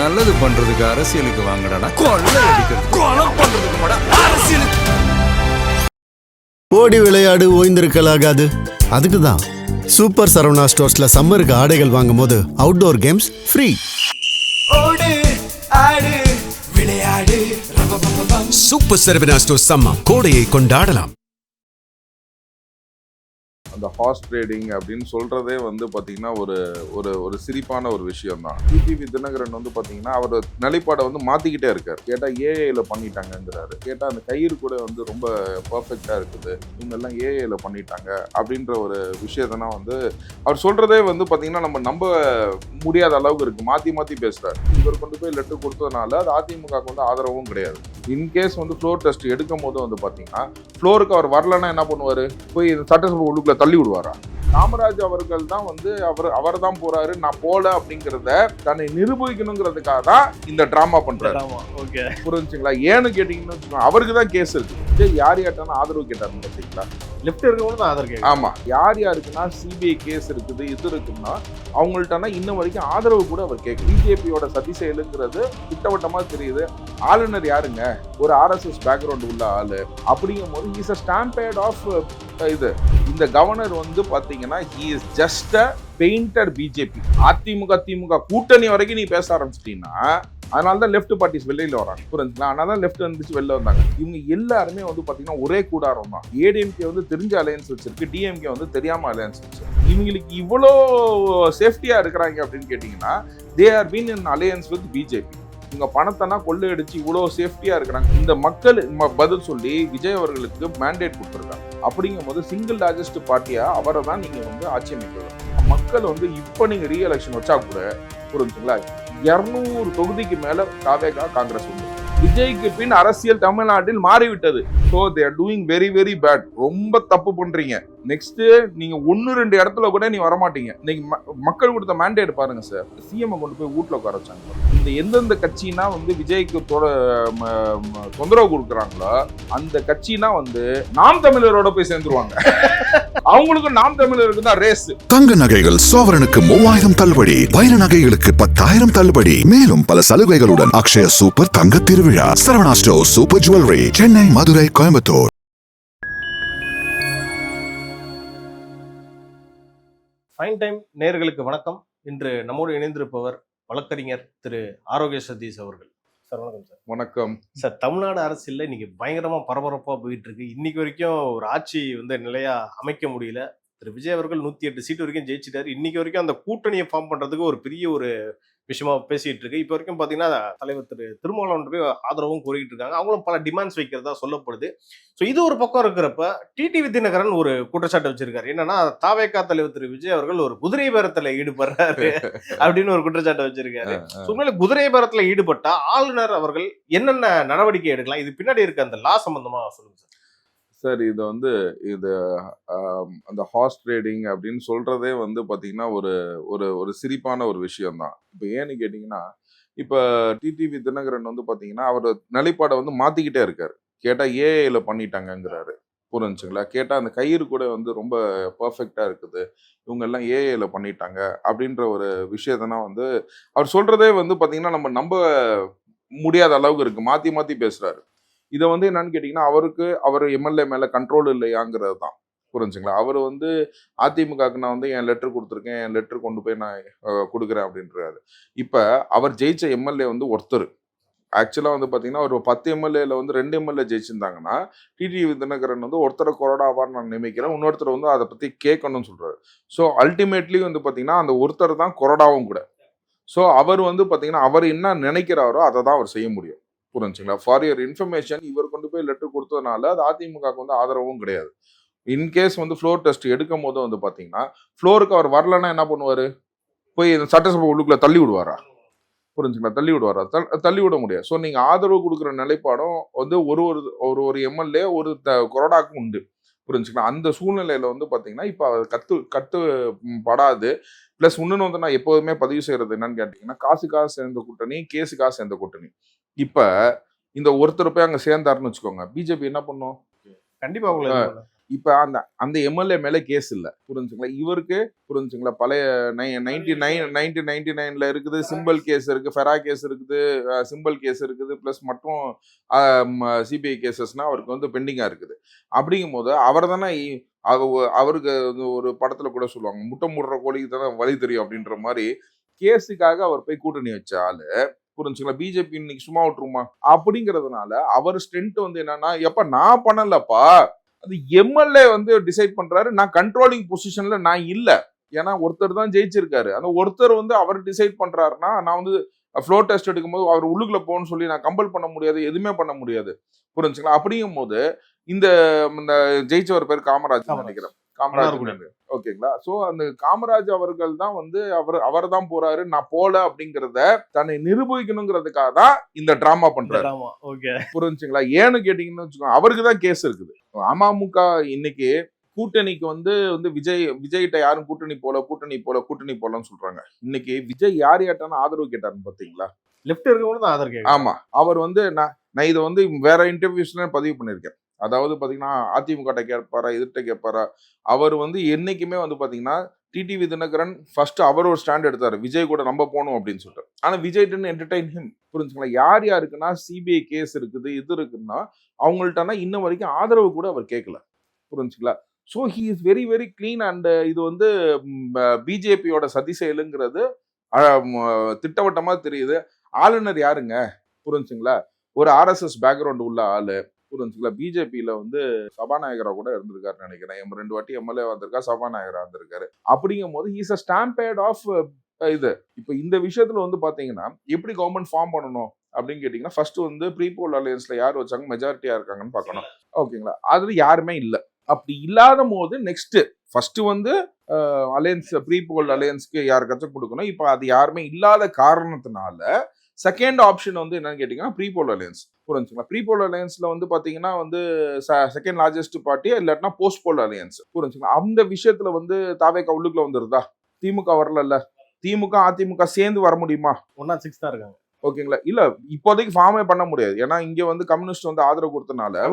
நல்லது பண்றதுக்கு அரசியலுக்கு வாங்கடா, கொள்ளை அடிக்கிறது கொலை பண்றதுக்கு மாடா அரசியலுக்கு. ஓடி விளையாடு ஓய்ந்திருக்கலாகாது. அதுக்கு தான் சூப்பர் சரவணா ஸ்டோர்ஸ்ல சம்மருக்கு ஆடைகள் வாங்கும் போது அவுட்டோர் கேம்ஸ் ஃப்ரீ. ஓடு ஆடு விளையாடு சூப்பர் சரவணா ஸ்டோர்ஸ் சம்மர் கோடையை கொண்டாடலாம். அந்த ஹார்ஸ் ட்ரேடிங் அப்படின்னு சொல்றதே வந்து பார்த்தீங்கன்னா ஒரு ஒரு ஒரு சிரிப்பான ஒரு விஷயம் தான். டிடிவி தினகரன் வந்து பார்த்தீங்கன்னா அவர் நிலைப்பாடை வந்து மாற்றிக்கிட்டே இருக்கார். கேட்டால் ஏஐயில் பண்ணிட்டாங்கங்கிறாரு. கேட்டால் அந்த கயிறு கூட வந்து ரொம்ப பர்ஃபெக்டாக இருக்குது, இவங்கெல்லாம் ஏஐயில் பண்ணிட்டாங்க அப்படின்ற ஒரு விஷயத்தான் வந்து அவர் சொல்றதே வந்து பார்த்தீங்கன்னா நம்ம நம்ப முடியாத அளவுக்கு இருக்கு. மாற்றி மாற்றி பேசுறாரு. இவர் கொண்டு போய் லெட்டர் கொடுத்ததுனால அது அதிமுகவுக்கு வந்து ஆதரவும் கிடையாது. இன்கேஸ் வந்து ஃப்ளோர் டெஸ்ட் எடுக்கும் போது வந்து பார்த்தீங்கன்னா ஃப்ளோருக்கு அவர் வரலன்னா என்ன பண்ணுவார்? போய் சட்டசபை உள்ளுக்குள்ள தள்ளி விடுவாரா? காமராஜ் அவர்கள் தான் வந்து அவர் தான் போறாரு, நான் போல அப்படிங்கிறத தன்னை நிரூபிக்கணுங்கிறதுக்காக தான் இந்த டிராமா பண்றாரு. புரிஞ்சுங்களா? ஏன்னு கேட்டீங்கன்னு அவருக்கு தான் கேஸ் இருக்கு. யார் யார்ட்டான ஆதரவு கேட்டாருன்னு பார்த்தீங்களா? லெஃப்ட் இருக்கவங்க தான் ஆதரவு. ஆமா, யார் யாருக்குன்னா சிபிஐ கேஸ் இருக்குது, இது இருக்குன்னா அவங்கள்ட்டனா இன்ன வரைக்கும் ஆதரவு கூட அவர் கேட்க. பிஜேபியோட சதி செயலுங்கிறது திட்டவட்டமா தெரியுது. ஆளுநர் யாருங்க? ஒரு ஆர்எஸ்எஸ் பேக்ரவுண்ட் உள்ள ஆளு. அப்படிங்கும் போது இஸ் அ ஸ்டாம்பேட் ஆஃப் இது. இந்த கவர்னர் வந்து பாத்தீங்கன்னா he is just a painted BJP. AIADMK கூட்டணி வரைக்கும் நீ பேச ஆரம்பிச்சிட்டீங்கன்னா அதனாலதான் லெஃப்ட் பார்ட்டிஸ் வெளியில வராங்க. புரிஞ்சுங்களா? அதனாலதான் லெஃப்ட் வந்துச்சு வெளில வந்தாங்க. இவங்க எல்லாருமே வந்து பாத்தீங்கன்னா ஒரே கூடாரம் தான். ஏடிஎம்கே வந்து தெரிஞ்ச அலையன்ஸ் வச்சிருக்கு, டிஎம்கே வந்து தெரியாம அலையன்ஸ் வச்சிருக்கு. இவங்களுக்கு இவ்வளோ சேஃப்டியா இருக்கிறாங்க அப்படின்னு கேட்டீங்கன்னா they are been in alliance with BJP. இவங்க பணத்தைனா கொள்ளையடிச்சு இவ்வளோ சேஃப்டியா இருக்கிறாங்க. இந்த மக்கள் பதில் சொல்லி விஜய் அவர்களுக்கு மேண்டேட் கொடுத்துருக்காங்க. அப்படிங்கும் போது சிங்கிள் லார்ஜஸ்ட் பார்ட்டியா அவரை தான் நீங்க வந்து ஆட்சி அமைக்கிறது. மக்கள் வந்து இப்ப நீங்க ரீஎலெக்ஷன் வச்சா கூட புரிஞ்சுங்களா 200 தொகுதிக்கு மேல தாவேகா காங்கிரஸ் உண்டு. விஜய்க்கு பின் அரசியல் தமிழ்நாட்டில் மாறிவிட்டது. So they are doing very very bad. ரொம்ப தப்பு பண்றீங்க. நெக்ஸ்ட் நீங்க 1-2 இடத்துல கூட நீ வரமாட்டீங்க. இன்னைக்கு மக்கள் கொடுத்த மேண்டேட் பாருங்க சார். சிஎம் கொண்டு போய் வீட்டுல உட்கார வச்சாங்க. இந்த எந்தெந்த கட்சினா வந்து விஜய்க்கு தொந்தரவு கொடுக்குறாங்களோ அந்த கட்சினா வந்து நாம் தமிழரோட போய் சேர்ந்துருவாங்க. அவங்களுக்கு நாம் தமிழருக்கு தான் ரேஸ். தங்க நகைகள் சோவரனுக்கு 3000 தள்ளுபடி, வைர நகைகளுக்கு 10,000 தள்ளுபடி, மேலும் பல சலுகைகளுடன் அக்ஷய சூப்பர் தங்க திருவிழா. Saravana store super jewellery, Chennai, Madurai, Coimbatore. Fine time நேயர்களுக்கு வணக்கம். இன்று நம்மோடு இணைந்திருப்பவர் வழக்கறிஞர் திரு ஆரோக்கிய சதீஷ் அவர்கள். சார் வணக்கம் சார். வணக்கம் சார். தமிழ்நாடு அரசியல்ல இன்னைக்கு பயங்கரமா பரபரப்பா போயிட்டு இருக்கு. இன்னைக்கு வரைக்கும் ஒரு ஆட்சி வந்து நிலையா அமைக்க முடியல. திரு விஜய் அவர்கள் 108 சீட் வரைக்கும் ஜெயிச்சிட்டாரு. இன்னைக்கு வரைக்கும் அந்த கூட்டணியை ஃபார்ம் பண்றதுக்கு ஒரு பெரிய ஒரு விஷயமா பேசிட்டு இருக்கு. இப்போ வரைக்கும் பாத்தீங்கன்னா தலைவர் திரு திருமாவளவன் போய் ஆதரவும் கோரிக்கிட்டு இருக்காங்க. அவங்களும் பல டிமாண்ட்ஸ் வைக்கிறதா சொல்லப்படுது. ஸோ இது ஒரு பக்கம் இருக்கிறப்ப டிடிவி தினகரன் ஒரு குற்றச்சாட்டு வச்சிருக்காரு. என்னன்னா தாவேகா தலைவர் திரு விஜய் அவர்கள் ஒரு குதிரை பேரத்துல ஈடுபடுறாரு அப்படின்னு ஒரு குற்றச்சாட்டு வச்சிருக்காரு. உண்மையில குதிரை பேரத்துல ஈடுபட்டா ஆளுநர் அவர்கள் என்னென்ன நடவடிக்கை எடுக்கலாம்? இது பின்னாடி இருக்க அந்த லா சம்பந்தமா சொல்லுங்க சார். சார், இது வந்து இது அந்த ஹார்ஸ் ட்ரேடிங் அப்படின்னு சொல்றதே வந்து பார்த்தீங்கன்னா ஒரு ஒரு ஒரு சிரிப்பான ஒரு விஷயம்தான். இப்போ ஏன்னு கேட்டிங்கன்னா இப்போ டிடிவி தினகரன் வந்து பார்த்தீங்கன்னா அவர் நிலைப்பாடை வந்து மாற்றிக்கிட்டே இருக்காரு. கேட்டால் ஏஐயில் பண்ணிட்டாங்கங்கிறாரு. புரிஞ்சுங்களா? கேட்டால் அந்த கயிறு கூட வந்து ரொம்ப பர்ஃபெக்டாக இருக்குது, இவங்கெல்லாம் ஏஐயில் பண்ணிட்டாங்க அப்படின்ற ஒரு விஷயத்தான் வந்து அவர் சொல்றதே வந்து பார்த்தீங்கன்னா நம்ம நம்ப முடியாத அளவுக்கு இருக்கு. மாற்றி மாற்றி பேசுறாரு. இதை வந்து என்னன்னு கேட்டீங்கன்னா அவர் எம்எல்ஏ மேல கண்ட்ரோல் இல்லையாங்கிறது தான். புரிஞ்சுங்களா? அவர் வந்து அதிமுகவுக்கு நான் வந்து என் லெட்டர் கொடுத்துருக்கேன், என் லெட்டர் கொண்டு போய் நான் கொடுக்குறேன் அப்படின்றாரு. இப்ப அவர் ஜெயிச்ச எம்எல்ஏ வந்து ஒருத்தர். ஆக்சுவலா வந்து பாத்தீங்கன்னா ஒரு 10 எம்எல்ஏல வந்து 2 எம்எல்ஏ ஜெயிச்சிருந்தாங்கன்னா டிடிவி தினகரன் வந்து ஒருத்தரை கொறடாவார் நான் நியமிக்கிறேன், இன்னொருத்தர் வந்து அதை பத்தி கேட்கணும்னு சொல்றாரு. ஸோ அல்டிமேட்லி வந்து பாத்தீங்கன்னா அந்த ஒருத்தர் தான் கொறடாவும் கூட. ஸோ அவர் வந்து பாத்தீங்கன்னா அவர் என்ன நினைக்கிறாரோ அதை தான் அவர் செய்ய முடியும். புரிஞ்சுங்களா? ஃபார் யுவர் இன்ஃபர்மேஷன், இவர் கொண்டு போய் லெட்டர் கொடுத்ததுனால அது அதிமுகவுக்கு வந்து ஆதரவும் கிடையாது. இன்கேஸ் வந்து ஃப்ளோர் டெஸ்ட் எடுக்கும் போது வந்து பாத்தீங்கன்னா ஃப்ளோருக்கு அவர் வரலன்னா என்ன பண்ணுவாரு? போய் சட்டசபை உள்ளுக்குள்ள தள்ளி விடுவாரா? புரிஞ்சுங்களா? தள்ளி விடுவாரா? தள்ளி விட முடியாது. ஸோ நீங்க ஆதரவு கொடுக்குற நிலைப்பாடும் வந்து ஒரு எம்எல்ஏ ஒரு கொறடாக்கும் உண்டு. புரிஞ்சுங்களா? அந்த சூழ்நிலையில வந்து பாத்தீங்கன்னா இப்ப கட்டுப்படாது. பிளஸ் இன்னொன்னு வந்து நான் எப்போதுமே பதிவு செய்யறது என்னன்னு கேட்டீங்கன்னா காசுக்காக சேர்ந்த கூட்டணி, கேஸுக்காக சேர்ந்த கூட்டணி. இப்ப இந்த ஒருத்தர் போய் அங்க சேர்ந்தாருன்னு வச்சுக்கோங்க, பிஜேபி என்ன பண்ணும்? கண்டிப்பா இப்ப அந்த எம்எல்ஏ மேல கேஸ் இல்ல, புரிஞ்சுங்களா? இவருக்கு புரிஞ்சுங்களா, பழைய 1999 இருக்குது, சிம்பிள் கேஸ் இருக்கு, ஃபெரா கேஸ் இருக்குது, சிம்பிள் கேஸ் இருக்குது, பிளஸ் மற்றும் சிபிஐ கேசஸ்னா அவருக்கு வந்து பெண்டிங்கா இருக்குது. அப்படிங்கும் போது அவர் தானே அவருக்கு ஒரு படத்துல கூட சொல்லுவாங்க, முட்டை மூடுற கோழிக்கு தானே வழி தெரியும் அப்படின்ற மாதிரி கேஸுக்காக அவர் போய் கூட்டணி வச்ச ஆளு, புரிஞ்சுங்களா? பிஜேபி இன்னைக்கு சும்மா விட்டுருமா அப்படிங்கறதுனால அவர் ஸ்ட்ரென்த் வந்து என்னன்னா, எப்ப நான் பண்ணலப்பா, அது எம்எல்ஏ வந்து டிசைட் பண்றாரு, நான் கண்ட்ரோலிங் பொசிஷன்ல நான் இல்ல, ஏன்னா ஒருத்தர் தான் ஜெயிச்சிருக்காரு, அந்த ஒருத்தர் வந்து அவர் டிசைட் பண்றாருன்னா நான் வந்து ஃப்ளோர் டெஸ்ட் எடுக்கும்போது அவர் உள்ளுக்குள்ள போகணும்னு சொல்லி நான் கம்பல் பண்ண முடியாது, எதுவுமே பண்ண முடியாது, புரிஞ்சுங்களா? அப்படிங்கும் போது இந்த ஜெயிச்சவர் பேர் காமராஜ் நினைக்கிறேன், காமராஜ், ஓகேங்களா? சோ அந்த காமராஜ் அவர்கள் தான் வந்து அவர் தான் போறாரு, நான் போல அப்படிங்கறத தன்னை நிரூபிக்கணுங்கிறதுக்காக தான் இந்த டிராமா பண்றாரு, புரிஞ்சுங்களா? ஏன்னு கேட்டீங்கன்னு வச்சுக்கோங்க, அவருக்கு தான் கேஸ் இருக்குது. அமமுக இன்னைக்கு கூட்டணிக்கு வந்து விஜய்கிட்ட யாரும் கூட்டணி போலன்னு சொல்றாங்க. இன்னைக்கு விஜய் யார்கிட்ட ஆதரவு கேட்டாருன்னு பாத்தீங்களா? லெஃப்ட் இருக்கவங்க தான் ஆதரவு கேட்டாரு. ஆமா, அவர் வந்து நான் இதை வந்து வேற இன்டர்வியூஸ்ல பதிவு பண்ணிருக்கேன். அதாவது பாத்தீங்கன்னா அதிமுக கேட்பாரா, எதிர்ட்ட கேட்பாரா, அவர் வந்து என்னைக்குமே வந்து பாத்தீங்கன்னா டிடிவி தினகரன் ஃபர்ஸ்ட் அவர் ஒரு ஸ்டாண்ட் எடுத்தாரு, விஜய் கூட நம்ம போகணும் அப்படின்னு சொல்லிட்டு. ஆனா விஜய் டென் என்டர்டைன் ஹிம், புரிஞ்சுங்களா? யாருக்குன்னா சிபிஐ கேஸ் இருக்குது, இது இருக்குன்னா அவங்கள்ட்டனா இன்ன வரைக்கும் ஆதரவு கூட அவர் கேட்கல, புரிஞ்சுங்களா? So he is very very clean. And இது வந்து பிஜேபியோட சதி செயலுங்கிறது திட்டவட்டமா தெரியுது. ஆளுநர் யாருங்க, புரிஞ்சுங்களா? ஒரு RSS பேக்ரவுண்ட் உள்ள ஆளு, புரிஞ்சுங்களா? பிஜேபியில வந்து சபாநாயகரா கூட இருந்திருக்காருன்னு நினைக்கிறேன், 2 வாட்டி எம்எல்ஏ வந்திருக்காரு, சபாநாயகரா இருந்திருக்காரு. அப்படிங்கும் போது ஹீஸ் அ ஸ்டாம்பேட் ஆஃப் இது. இப்போ இந்த விஷயத்துல வந்து பாத்தீங்கன்னா எப்படி கவர்மெண்ட் ஃபார்ம் பண்ணணும் அப்படின்னு கேட்டீங்கன்னா, ஃபர்ஸ்ட் வந்து ப்ரீபோல் அலையன்ஸ்ல யார் வச்சாங்க, மெஜாரிட்டியா இருக்காங்கன்னு பார்க்கணும், ஓகேங்களா? அதுல யாருமே இல்லை. அப்படி இல்லாத போது நெக்ஸ்ட் ஃபர்ஸ்ட் வந்து அலையன்ஸ், ப்ரீபோல் அலையன்ஸ்க்கு யாருக்காச்சும் கொடுக்கணும். இப்போ அது யாருமே இல்லாத காரணத்தினால செகண்ட் ஆப்ஷன் வந்து என்னன்னு கேட்டீங்கன்னா ப்ரீபோல் அலையன்ஸ், புரிஞ்சுங்களா? ப்ரீபோல் அலையன்ஸ்ல வந்து பாத்தீங்கன்னா வந்து செகண்ட் லார்ஜஸ்ட் பார்ட்டி, இல்லாட்டினா போஸ்ட் போல் அலையன்ஸ், புரிஞ்சுங்களா? அந்த விஷயத்துல வந்து தாவேகா உள்ளுக்குள்ள வந்துருதா? திமுக வரல, திமுக அதிமுக சேர்ந்து வர முடியுமா? 106 தான் இருக்காங்க, ஓகேங்களா? இல்ல இப்போதைக்கு ஃபார்மே பண்ண முடியாது, ஏன்னா இங்க வந்து கம்யூனிஸ்ட் வந்து ஆதரவு கொடுத்தனால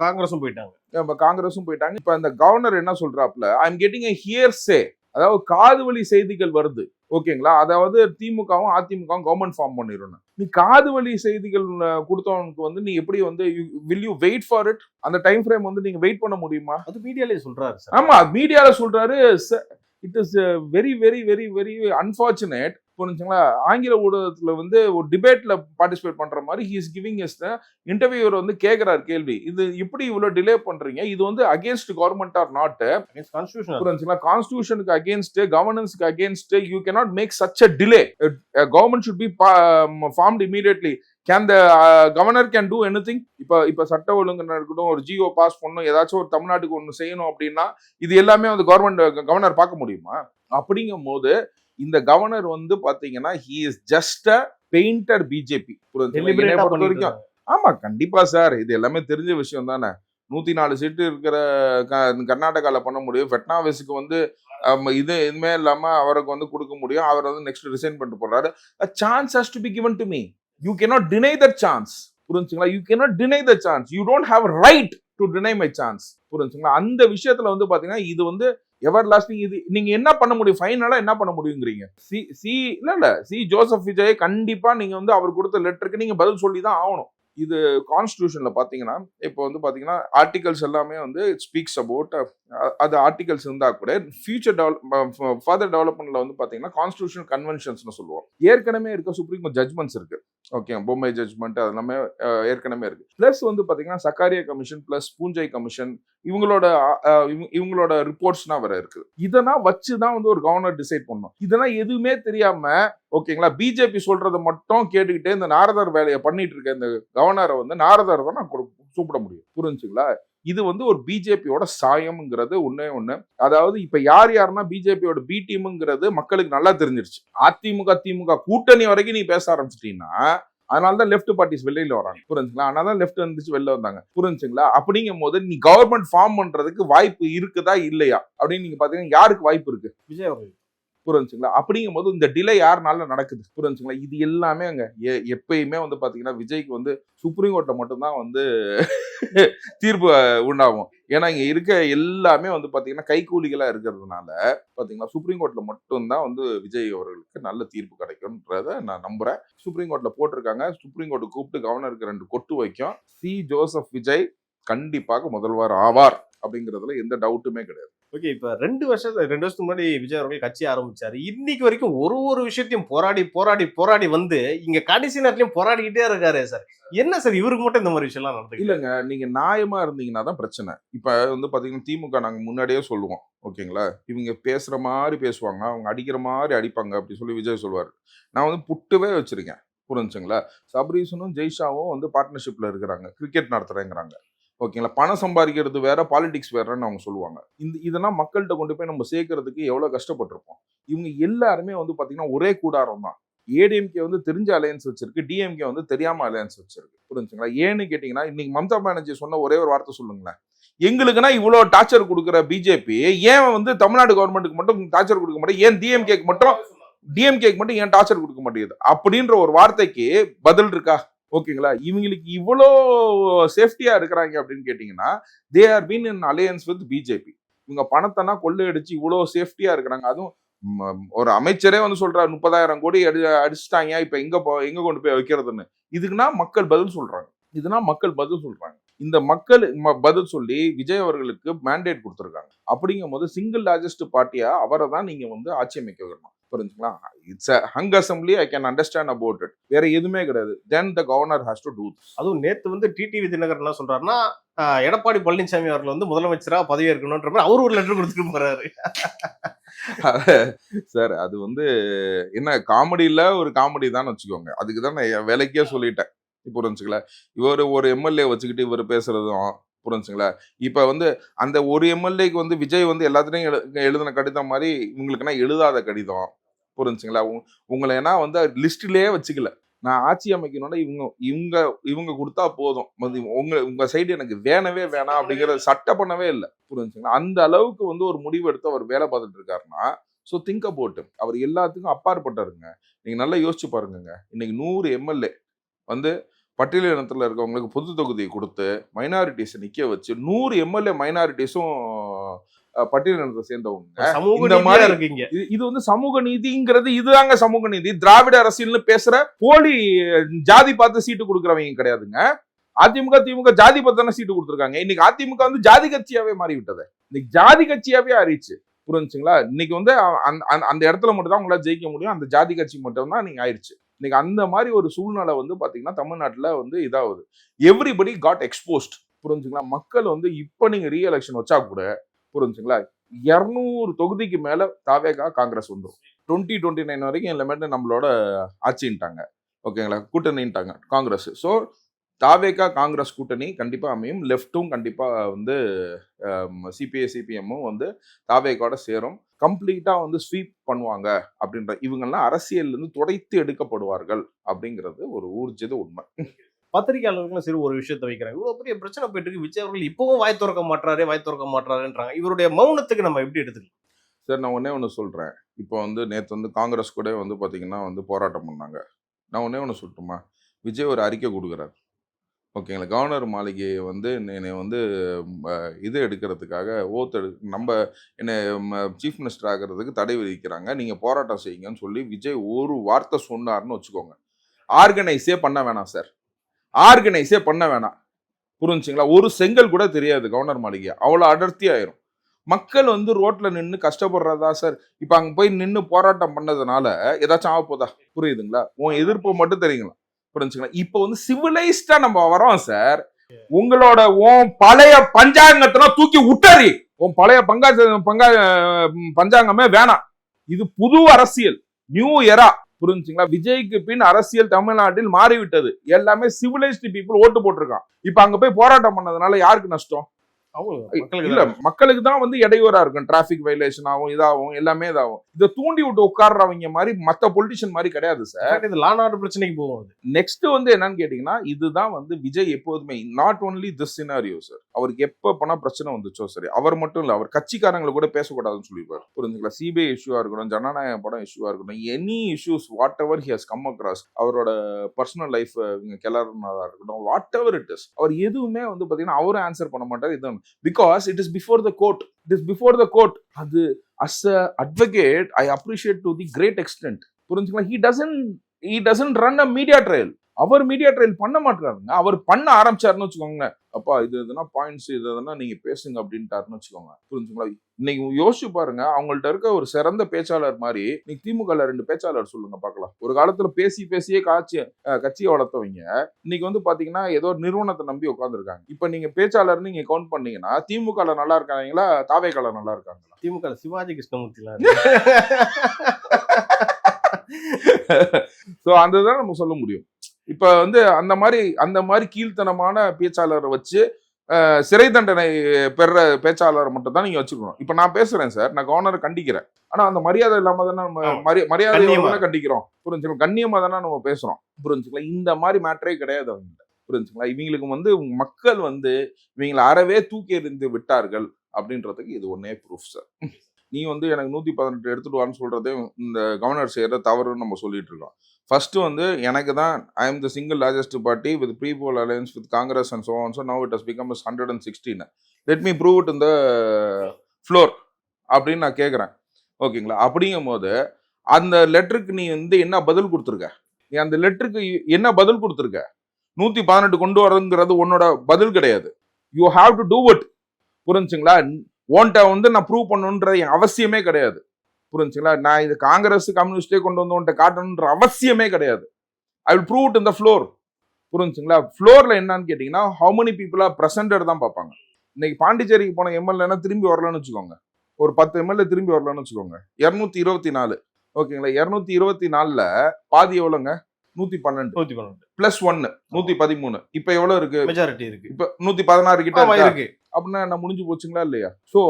காங்கிரஸும் போயிட்டாங்க. இப்ப அந்த கவர்னர் என்ன சொல்றாப்ல, ஐ எம் கெட்டிங் எ ஹியர்சே, அதாவது காது வழி செய்திகள் வருது, ஓகேங்களா? அதாவது திமுகவும் அதிமுகவும் கவர்மெண்ட் ஃபார்ம் பண்ணிடணும். நீ காது வழி செய்திகள் கொடுத்தவனுக்கு வந்து நீ எப்படி வந்து will you wait for it? அந்த டைம் ஃப்ரேம் வந்து நீங்க வெயிட் பண்ண முடியுமா? அது மீடியாலே சொல்றாரு. ஆமா, மீடியால சொல்றாரு. It is very very very very unfortunate, புரிஞ்சுங்களா? ஆங்கில ஊடகத்துல வந்து ஒரு டிபேட்ல பார்ட்டிசிபேட் பண்ற மாதிரி he is giving as interviewer வந்து கேக்குறாரு கேள்வி, இது எப்படி இவ்வளவு டிலே பண்றீங்க, இது வந்து அகேன்ஸ்ட் கவர்மெண்ட் ஆர் நாட், புரிஞ்சுங்களா? கான்ஸ்டிடியூஷனுக்கு அகேன்ஸ்ட், கவர்னன்ஸ்க்கு against, you cannot make such a delay. Government should be formed immediately. Can the governor can do anything? இப்ப சட்ட ஒழுங்கு இருக்கட்டும், ஒரு ஜிஓ பாஸ் பண்ணணும், ஏதாச்சும் ஒரு தமிழ்நாட்டுக்கு ஒண்ணு செய்யணும் அப்படின்னா இது எல்லாமே வந்து கவர்னர் பார்க்க முடியுமா? அப்படிங்கும் போது இந்த கவர்னர் வந்து பாத்தீங்கன்னா he is just a painter BJP, பொறுத்த வரைக்கும். ஆமா, கண்டிப்பா சார், இது எல்லாமே தெரிஞ்ச விஷயம் தானே. 104 சீட்டு இருக்கிற கர்நாடகால பண்ண முடியும், ஃபட்னாவிஸுக்கு வந்து இதுமே இல்லாம அவருக்கு வந்து கொடுக்க முடியும், அவர் வந்து நெக்ஸ்ட் ரிசைன் பண்ணிட்டு போறாரு. a chance has to be given to me, you cannot deny that chance, புரிஞ்சுங்களா? you cannot deny the chance, you don't have a right to deny my chance, புரிஞ்சுங்களா? அந்த விஷயத்துல வந்து பாத்தீங்கன்னா இது வந்து எவர் லாஸ்டிங். இது நீங்க என்ன பண்ண முடியும், ஃபைனலா என்ன பண்ண முடியுங்கிறீங்க? சி ஜோசப் விஜய் கண்டிப்பா நீங்க வந்து அவர் கொடுத்த லெட்டருக்கு நீங்க பதில் சொல்லி தான் ஆகணும். இது கான்ஸ்டிடியூஷன்ல பாத்தீங்கன்னா இப்போ வந்து பாத்தீங்கன்னா ஆர்டிகல்ஸ் எல்லாமே வந்து இட் ஸ்பீக்ஸ் அபவுட், அது ஆர்டிகல்ஸ் இருந்தா கூட ஃபியூச்சர் ஃபர்தர் டெவலப்மெண்ட்ல வந்து பாத்தீங்கன்னா கான்ஸ்டிடியூஷனல் கன்வென்ஷன்ஸ்னு சொல்லுவோம். ஏற்கனவே இருக்க சுப்ரீம் கோர்ட் ஜட்மெண்ட்ஸ் இருக்கு, ஓகே, பொம்மை ஜட்மெண்ட் அது எல்லாமே ஏற்கனவே இருக்கு. பிளஸ் வந்து பாத்தீங்கன்னா சக்காரியா கமிஷன் பிளஸ் பூஞ்சை கமிஷன் இவங்களோட ரிப்போர்ட்ஸ்னா வேற இருக்கு. இதெல்லாம் வச்சுதான் வந்து ஒரு கவர்னர் டிசைட் பண்ணணும். இதெல்லாம் எதுவுமே தெரியாம, ஓகேங்களா, பிஜேபி சொல்றதை மட்டும் கேட்டுக்கிட்டு இந்த நாரதர் வேலையை பண்ணிட்டு இருக்க இந்த கவர்னரை வந்து நாரதர் தான் நான் கூப்பிட முடியும், புரிஞ்சுங்களா? இது வந்து ஒரு பிஜேபியோட சாயம்ங்கிறது ஒண்ணு. அதாவது இப்ப யாருன்னா பிஜேபியோட பி டீம்ங்கிறது மக்களுக்கு நல்லா தெரிஞ்சிருச்சு. அதிமுக திமுக கூட்டணி வரைக்கும் நீ பேச ஆரம்பிச்சிட்டீங்கன்னா அதனாலதான் லெஃப்ட் பார்ட்டிஸ் வெளியில வராங்க, புரிஞ்சுங்களா? அதனாலதான் லெஃப்ட் வந்துச்சு வெளில வந்தாங்க, புரிஞ்சுங்களா? அப்படிங்கும் போது நீ கவர்மெண்ட் ஃபார்ம் பண்றதுக்கு வாய்ப்பு இருக்குதா இல்லையா அப்படின்னு நீங்க பாத்தீங்கன்னா யாருக்கு வாய்ப்பு இருக்கு? விஜய் அவர்கள், புரிஞ்சுங்களா? அப்படிங்கும் போது இந்த டிலே யாருனால நடக்குது? புரிஞ்சுங்களா? இது எல்லாமே அங்க எப்பயுமே வந்து பாத்தீங்கன்னா விஜய்க்கு வந்து சுப்ரீம் கோர்ட்ல மட்டும்தான் வந்து தீர்ப்பு உண்டாகும். ஏன்னா இங்க இருக்க எல்லாமே வந்து பாத்தீங்கன்னா கைக்கூலிகளா இருக்கிறதுனால பாத்தீங்கன்னா சுப்ரீம் கோர்ட்ல மட்டும்தான் வந்து விஜய் அவர்களுக்கு நல்ல தீர்ப்பு கிடைக்கும்ன்றத நான் நம்புறேன். சுப்ரீம் கோர்ட்ல போட்டிருக்காங்க. சுப்ரீம் கோர்ட் கூப்பிட்டு கவர்னருக்கு 2 கொட்டு வைக்கும். சி ஜோசப் விஜய் கண்டிப்பாக முதல்வர் ஆவார் அப்படிங்கிறதுல எந்த டவுட்டுமே கிடையாது. ஓகே, இப்ப 2 வருஷத்துக்கு முன்னாடி விஜய் அவர்கள் கட்சி ஆரம்பிச்சாரு. இன்னைக்கு வரைக்கும் ஒரு விஷயத்தையும் போராடி வந்து இங்க கடைசி நேரத்திலயும் போராடிக்கிட்டே இருக்காரு சார். என்ன சார் இவருக்கு மட்டும் இந்த மாதிரி விஷயம் எல்லாம் நடந்துருக்கு? இல்லங்க, நீங்க நியாயமா இருந்தீங்கன்னா தான் பிரச்சனை. இப்ப வந்து பாத்தீங்கன்னா திமுக நாங்க முன்னாடியே சொல்லுவோம், ஓகேங்களா? இவங்க பேசுற மாதிரி பேசுவாங்க, அவங்க அடிக்கிற மாதிரி அடிப்பாங்க அப்படி சொல்லி விஜய் சொல்லுவாரு. நான் வந்து புட்டுவே வச்சிருக்கேன், புரிஞ்சுங்களா? சபரீசனும் ஜெய்ஷாவும் வந்து பார்ட்னர்ஷிப்ல இருக்கிறாங்க, கிரிக்கெட் நடத்துறேங்கிறாங்க, ஓகேங்களா? பணம் சம்பாதிக்கிறது வேற, பாலிடிக்ஸ் வேறன்னு அவங்க சொல்லுவாங்க. இதெல்லாம் மக்கள்கிட்ட கொண்டு போய் நம்ம சேர்க்கறதுக்கு எவ்வளவு கஷ்டப்பட்டிருப்போம். இவங்க எல்லாருமே வந்து பாத்தீங்கன்னா ஒரே கூடாரம் தான். ஏடிஎம்கே வந்து தெரிஞ்ச அலையன்ஸ் வச்சிருக்கு, டிஎம்கே வந்து தெரியாம அலையன்ஸ் வச்சிருக்கு, புரிஞ்சுங்களா? ஏன்னு கேட்டீங்கன்னா இன்னைக்கு மம்தா பானர்ஜி சொன்ன ஒரே ஒரு வார்த்தை சொல்லுங்களேன். எங்களுக்குன்னா இவ்வளவு டார்ச்சர் கொடுக்குற பிஜேபி ஏன் வந்து தமிழ்நாடு கவர்மெண்ட்டுக்கு மட்டும் டார்ச்சர் கொடுக்க மாட்டேன், ஏன் டிஎம்கேக்கு மட்டும் ஏன் டார்ச்சர் கொடுக்க மாட்டேங்குது அப்படின்ற ஒரு வார்த்தைக்கு பதில் இருக்கா? ஓகேங்களா? இவங்களுக்கு இவ்வளோ சேஃப்டியா இருக்கிறாங்க அப்படின்னு கேட்டீங்கன்னா they are been in alliance with BJP. இவங்க பணத்தைனா கொள்ளையடிச்சு இவ்வளோ சேஃப்டியா இருக்கிறாங்க. அதுவும் ஒரு அமைச்சரே வந்து சொல்றாரு 30,000 கோடி அடிச்சுட்டாங்க, இப்ப எங்க கொண்டு போய் வைக்கிறதுன்னு. இதுக்குன்னா மக்கள் பதில் சொல்றாங்க. இந்த மக்கள் பதில் சொல்லி விஜய் அவர்களுக்கு மேண்டேட் கொடுத்துருக்காங்க. அப்படிங்கும் போது சிங்கிள் லார்ஜஸ்ட் பார்ட்டியா அவரை தான் நீங்க வந்து ஆட்சி அமைக்க வரணும், புரிஞ்சுங்களா? It's a hung assembly, I can understand about it. வேற எதுவுமே கிடையாது. then the governor has to do this. அதுவும் நேத்து வந்து டிடிவி தினகரன் என்ன சொல்றாருன்னா, எடப்பாடி பழனிசாமி அவர்கள் வந்து முதலமைச்சரா பதவி ஏற்கணும்ன்ற மாதிரி அவரு ஒரு லெட்டர் கொடுத்துட்டு போறாரு. சார் அது வந்து என்ன காமெடியில ஒரு காமெடி தான் வச்சுக்கோங்க. அதுக்கு தான் நான் வேலைக்கே சொல்லிட்டேன், புரிஞ்சுங்களா? இவர் ஒரு எம்எல்ஏ வச்சுக்கிட்டு இவர் பேசுறதும், புரிஞ்சுங்களா? இப்ப வந்து அந்த ஒரு எம்எல்ஏக்கு வந்து விஜய் வந்து எல்லாத்துலயும் எழுதின கடிதம் மாதிரி இவங்களுக்குன்னா எழுதாத கடிதம், புரிஞ்சுங்களா? உங்களை ஏன்னா வந்து லிஸ்ட்லயே வச்சுக்கல. நான் ஆட்சி அமைக்கணும்னா இவங்க கொடுத்தா போதும், உங்க சைடு எனக்கு வேணவே வேணாம் அப்படிங்கறத சட்டை பண்ணவே இல்லை, புரிஞ்சுங்களா? அந்த அளவுக்கு வந்து ஒரு முடிவு எடுத்து அவர் வேலை பார்த்துட்டு இருக்காருன்னா ஸோ திங்க் அபவுட் இட். அவர் எல்லாத்துக்கும் அப்பாற்பட்டாருங்க. நீங்க நல்லா யோசிச்சு பாருங்க. இன்னைக்கு 100 எம்எல்ஏ வந்து பட்டியல் இனத்துல இருக்கவங்களுக்கு பொது தொகுதியை கொடுத்து மைனாரிட்டிஸ் நிக்க வச்சு 100 எம்எல்ஏ மைனாரிட்டிஸும் பட்டியல் இனத்தை சேர்ந்தவங்க. இது வந்து சமூக நீதிங்கிறது இதுதாங்க சமூக நீதி. திராவிட அரசியல்னு பேசுற போலி ஜாதி பார்த்து சீட்டு கொடுக்குறவங்க கிடையாதுங்க. அதிமுக திமுக ஜாதி பார்த்து சீட்டு கொடுத்துருக்காங்க. இன்னைக்கு அதிமுக வந்து ஜாதி கட்சியாவே மாறி விட்டது. இன்னைக்கு ஜாதி கட்சியாவே ஆயிடுச்சு, புரிஞ்சுங்களா? இன்னைக்கு வந்து அந்த இடத்துல மட்டும் தான் உங்களால ஜெயிக்க முடியும், அந்த ஜாதி கட்சி மட்டும் தான் நீங்க ஆயிடுச்சு. இன்னைக்கு அந்த மாதிரி ஒரு சூழ்நிலை வந்து பாத்தீங்கன்னா தமிழ்நாட்டுல வந்து இதாகுது. எவ்ரிபடி காட் எக்ஸ்போஸ்ட், புரிஞ்சுங்களா? மக்கள் வந்து இப்ப நீங்க ரீ எலெக்ஷன் வச்சா கூட, புரிஞ்சுங்களா, 200 தொகுதிக்கு மேல தாவேகா காங்கிரஸ் வந்துடும். 2029 வரைக்கும் எல்லாமே நம்மளோட ஆட்சின்ட்டாங்க, ஓகேங்களா? கூட்டணின்ட்டாங்க காங்கிரஸ். ஸோ தாவேகா காங்கிரஸ் கூட்டணி கண்டிப்பா அமையும். லெஃப்டும் கண்டிப்பா வந்து சிபிஐ சிபிஎம்மும் வந்து தாவேகாவோட சேரும். கம்ப்ளீட்டா வந்து ஸ்வீப் பண்ணுவாங்க அப்படின்ற இவங்கெல்லாம் அரசியல் இருந்து துடைத்து எடுக்கப்படுவார்கள் அப்படிங்கிறது ஒரு ஊர்ஜித உண்மை. பத்திரிகையாளர்களும் சரி ஒரு விஷயத்தை வைக்கிறாங்க. இவ்வளவு பெரிய பிரச்சனை போயிட்டு இருக்கு, விஜய் அவர்கள் இப்பவும் வாய் திறக்க மாட்டாருன்றாங்க. இவருடைய மௌனத்துக்கு நம்ம எப்படி எடுத்துக்கலாம்? சார் நான் ஒண்ணு சொல்றேன். இப்போ வந்து நேற்று வந்து காங்கிரஸ் கூட வந்து பாத்தீங்கன்னா வந்து போராட்டம் பண்ணாங்க. நான் ஒண்ணு சொல்லட்டுமா? விஜய் ஒரு அறிக்கை கொடுக்குறாரு, ஓகேங்களா? கவர்னர் மாளிகையை வந்து என்னை வந்து இது எடுக்கிறதுக்காக நம்ம என்னை சீஃப் மினிஸ்டர் ஆகிறதுக்கு தடை விதிக்கிறாங்க, நீங்க போராட்டம் செய்யுங்கன்னு சொல்லி விஜய் ஒரு வார்த்தை சொன்னார்னு வச்சுக்கோங்க, ஆர்கனைஸே பண்ண வேணாம் சார், ஆர்கனைஸே பண்ண வேணாம், புரிஞ்சுங்களா? ஒரு செங்கல் கூட தெரியாது கவர்னர் மாளிகை, அவ்வளோ அடர்த்தி ஆயிரும். மக்கள் வந்து ரோட்ல நின்று கஷ்டப்படுறதா சார்? இப்ப அங்க போய் நின்று போராட்டம் பண்ணதுனால ஏதாச்சும் ஆக போதா? புரியுதுங்களா? உன் எதிர்ப்பு மட்டும் தெரியுங்களா? புரிஞ்சுங்களா? இப்ப வந்து சிவிலைஸ்டா நம்ம வரோம் சார். உங்களோட உன் பழைய பஞ்சாங்கத்தெல்லாம் தூக்கி விட்டறி, உன் பழைய பஞ்சாங்கமே வேணாம். இது புது அரசியல், நியூ எரா, புரிஞ்சுங்களா? விஜய்க்கு பின் அரசியல் தமிழ்நாட்டில் மாறிவிட்டது. எல்லாமே சிவிலைஸ்டு பீப்புள் ஓட்டு போட்டிருக்கான். இப்ப அங்க போய் போராட்டம் பண்ணதுனால யாருக்கு நஷ்டம்? இல்ல மக்களுக்கு தான் வந்து இடையூறா இருக்கும். டிராபிக் வயலேஷன் ஆகும், இதாகும், எல்லாமே இதாகும். இதை தூண்டி விட்டு உட்கார்றவங்க மாதிரி மத்த பொலிட்டிஷியன் மாதிரி கிடையாது சார். இது லா அண்ட் ஆர்டர் பிரச்சனைக்கு போகும். நெக்ஸ்ட் வந்து என்னன்னு கேட்டீங்கன்னா, இதுதான் வந்து விஜய் எப்போதுமே not only this scenario sir. அவருக்கு எப்ப போனா பிரச்சனை வந்துச்சோ சரி, அவர் மட்டும் இல்ல, அவர் கட்சிக்காரங்களை கூட பேசக்கூடாதுன்னு சொல்லியிருப்பாரு. புரிஞ்சுங்களா? சிபிஐ இஷ்யூவா இருக்கட்டும், ஜனநாயக படம் இஷ்யூவா இருக்கட்டும், any issues whatever he has come across, அவரோட பர்சனல் லைஃப் கிளறனதா இருக்கட்டும், வாட் எவர் இட் இஸ், அவர் எதுவுமே வந்து பாத்தீங்கன்னா அவரும் ஆன்சர் பண்ண மாட்டார். இது because it is before the court. It is before the court. அது as a advocate I appreciate to the great extent. புரிஞ்சுங்களா? he doesn't run a media trail. அவர் மீடியா ட்ரையல் பண்ண மாட்டாருங்க. அவர் பண்ண ஆரம்பிச்சாருன்னு வச்சுக்கோங்க, அப்பா இது எதுனா பாயிண்ட்ஸ் இது எதுனா நீங்க பேசுங்க அப்படின்ட்டாருன்னு வச்சுக்கோங்க. புரிஞ்சுங்களா? இன்னைக்கு யோசிச்சு பாருங்க, அவங்கள்ட்ட இருக்க ஒரு சிறந்த பேச்சாளர் மாதிரி இன்னைக்கு திமுக 2 பேச்சாளர் சொல்லுங்க பார்க்கலாம். ஒரு காலத்துல பேசியே கட்சியை வளர்த்தவங்க இன்னைக்கு வந்து பாத்தீங்கன்னா ஏதோ நிறுவனத்தை நம்பி உட்காந்துருக்காங்க. இப்ப நீங்க பேச்சாளர் நீங்க கவுண்ட் பண்ணீங்கன்னா திமுக நல்லா இருக்காங்களா, தாவேக்கால நல்லா இருக்காங்களா? திமுக சிவாஜி கிருஷ்ணமூர்த்தி. சோ அதுதான் நம்ம சொல்ல முடியும். இப்ப வந்து அந்த மாதிரி கீழ்த்தனமான பேச்சாளரை வச்சு சிறை தண்டனை பெற பேச்சாளரை மட்டும் தான் நீங்க வச்சுக்கணும். இப்ப நான் பேசுறேன் சார், நான் கவர்னரை கண்டிக்கிறேன், ஆனா அந்த மரியாதை இல்லாம தானே நம்ம மரியாதை கண்டிக்கிறோம். புரிஞ்சுக்கலாம்? கண்ணியமா தானே நம்ம பேசுறோம். புரிஞ்சுக்கலாம்? இந்த மாதிரி மேட்டரே கிடையாது அவங்க. புரிஞ்சுங்களா? இவங்களுக்கு வந்து மக்கள் வந்து இவங்களை அறவே தூக்கி எறிந்து விட்டார்கள் அப்படின்றதுக்கு இது ஒன்னே ப்ரூஃப் சார். நீ வந்து எனக்கு 118 எடுத்துட்டு வான்னு சொல்றதே இந்த கவர்னர் செய்யற தவறுன்னு நம்ம சொல்லிட்டு இருக்கோம். ஃபர்ஸ்ட் வந்து எனக்கு தான் I am the single largest party with pre poll alliance with Congress and so on so now it has become 116. Let me prove it in the floor அப்படின்னு நான் கேட்குறேன். ஓகேங்களா? அப்படிங்கும் போது அந்த லெட்டருக்கு நீ வந்து என்ன பதில் கொடுத்துருக்க? நீ அந்த லெட்டருக்கு என்ன பதில் கொடுத்துருக்க? 118 கொண்டு வரதுங்கிறது உன்னோட பதில் கிடையாது. You have to do it. புரிஞ்சுங்களா? ஓன்ட்ட வந்து நான் ப்ரூவ் பண்ணணுன்ற அவசியமே கிடையாது. புரிஞ்சுங்களா? நான் இது காங்கிரஸ் கம்யூனிஸ்டே கொண்டு வந்து உன்ட்ட காட்டணுன்ற அவசியமே கிடையாது. I will prove it in the floor. புரிஞ்சுங்களா? ஃப்ளோர்ல என்னன்னு கேட்டீங்கன்னா how many people are presented தான் பார்ப்பாங்க. இன்னைக்கு பாண்டிச்சேரிக்கு போன எம்எல்ஏனா திரும்பி வரலன்னு வச்சுக்கோங்க, ஒரு 10 எம்எல்ஏ திரும்பி வரலன்னு வச்சுக்கோங்க, 224. ஓகேங்களா? 224ல பாதி எவ்வளோங்க? 112 பிளஸ் 1 113. இப்ப எவ்வளவு இருக்கு? மெஜாரிட்டி இருக்கு. இப்ப 116 கிட்ட இருக்கு. அப்படின்னா என்ன முடிஞ்சு போச்சுங்களா இல்லையா? So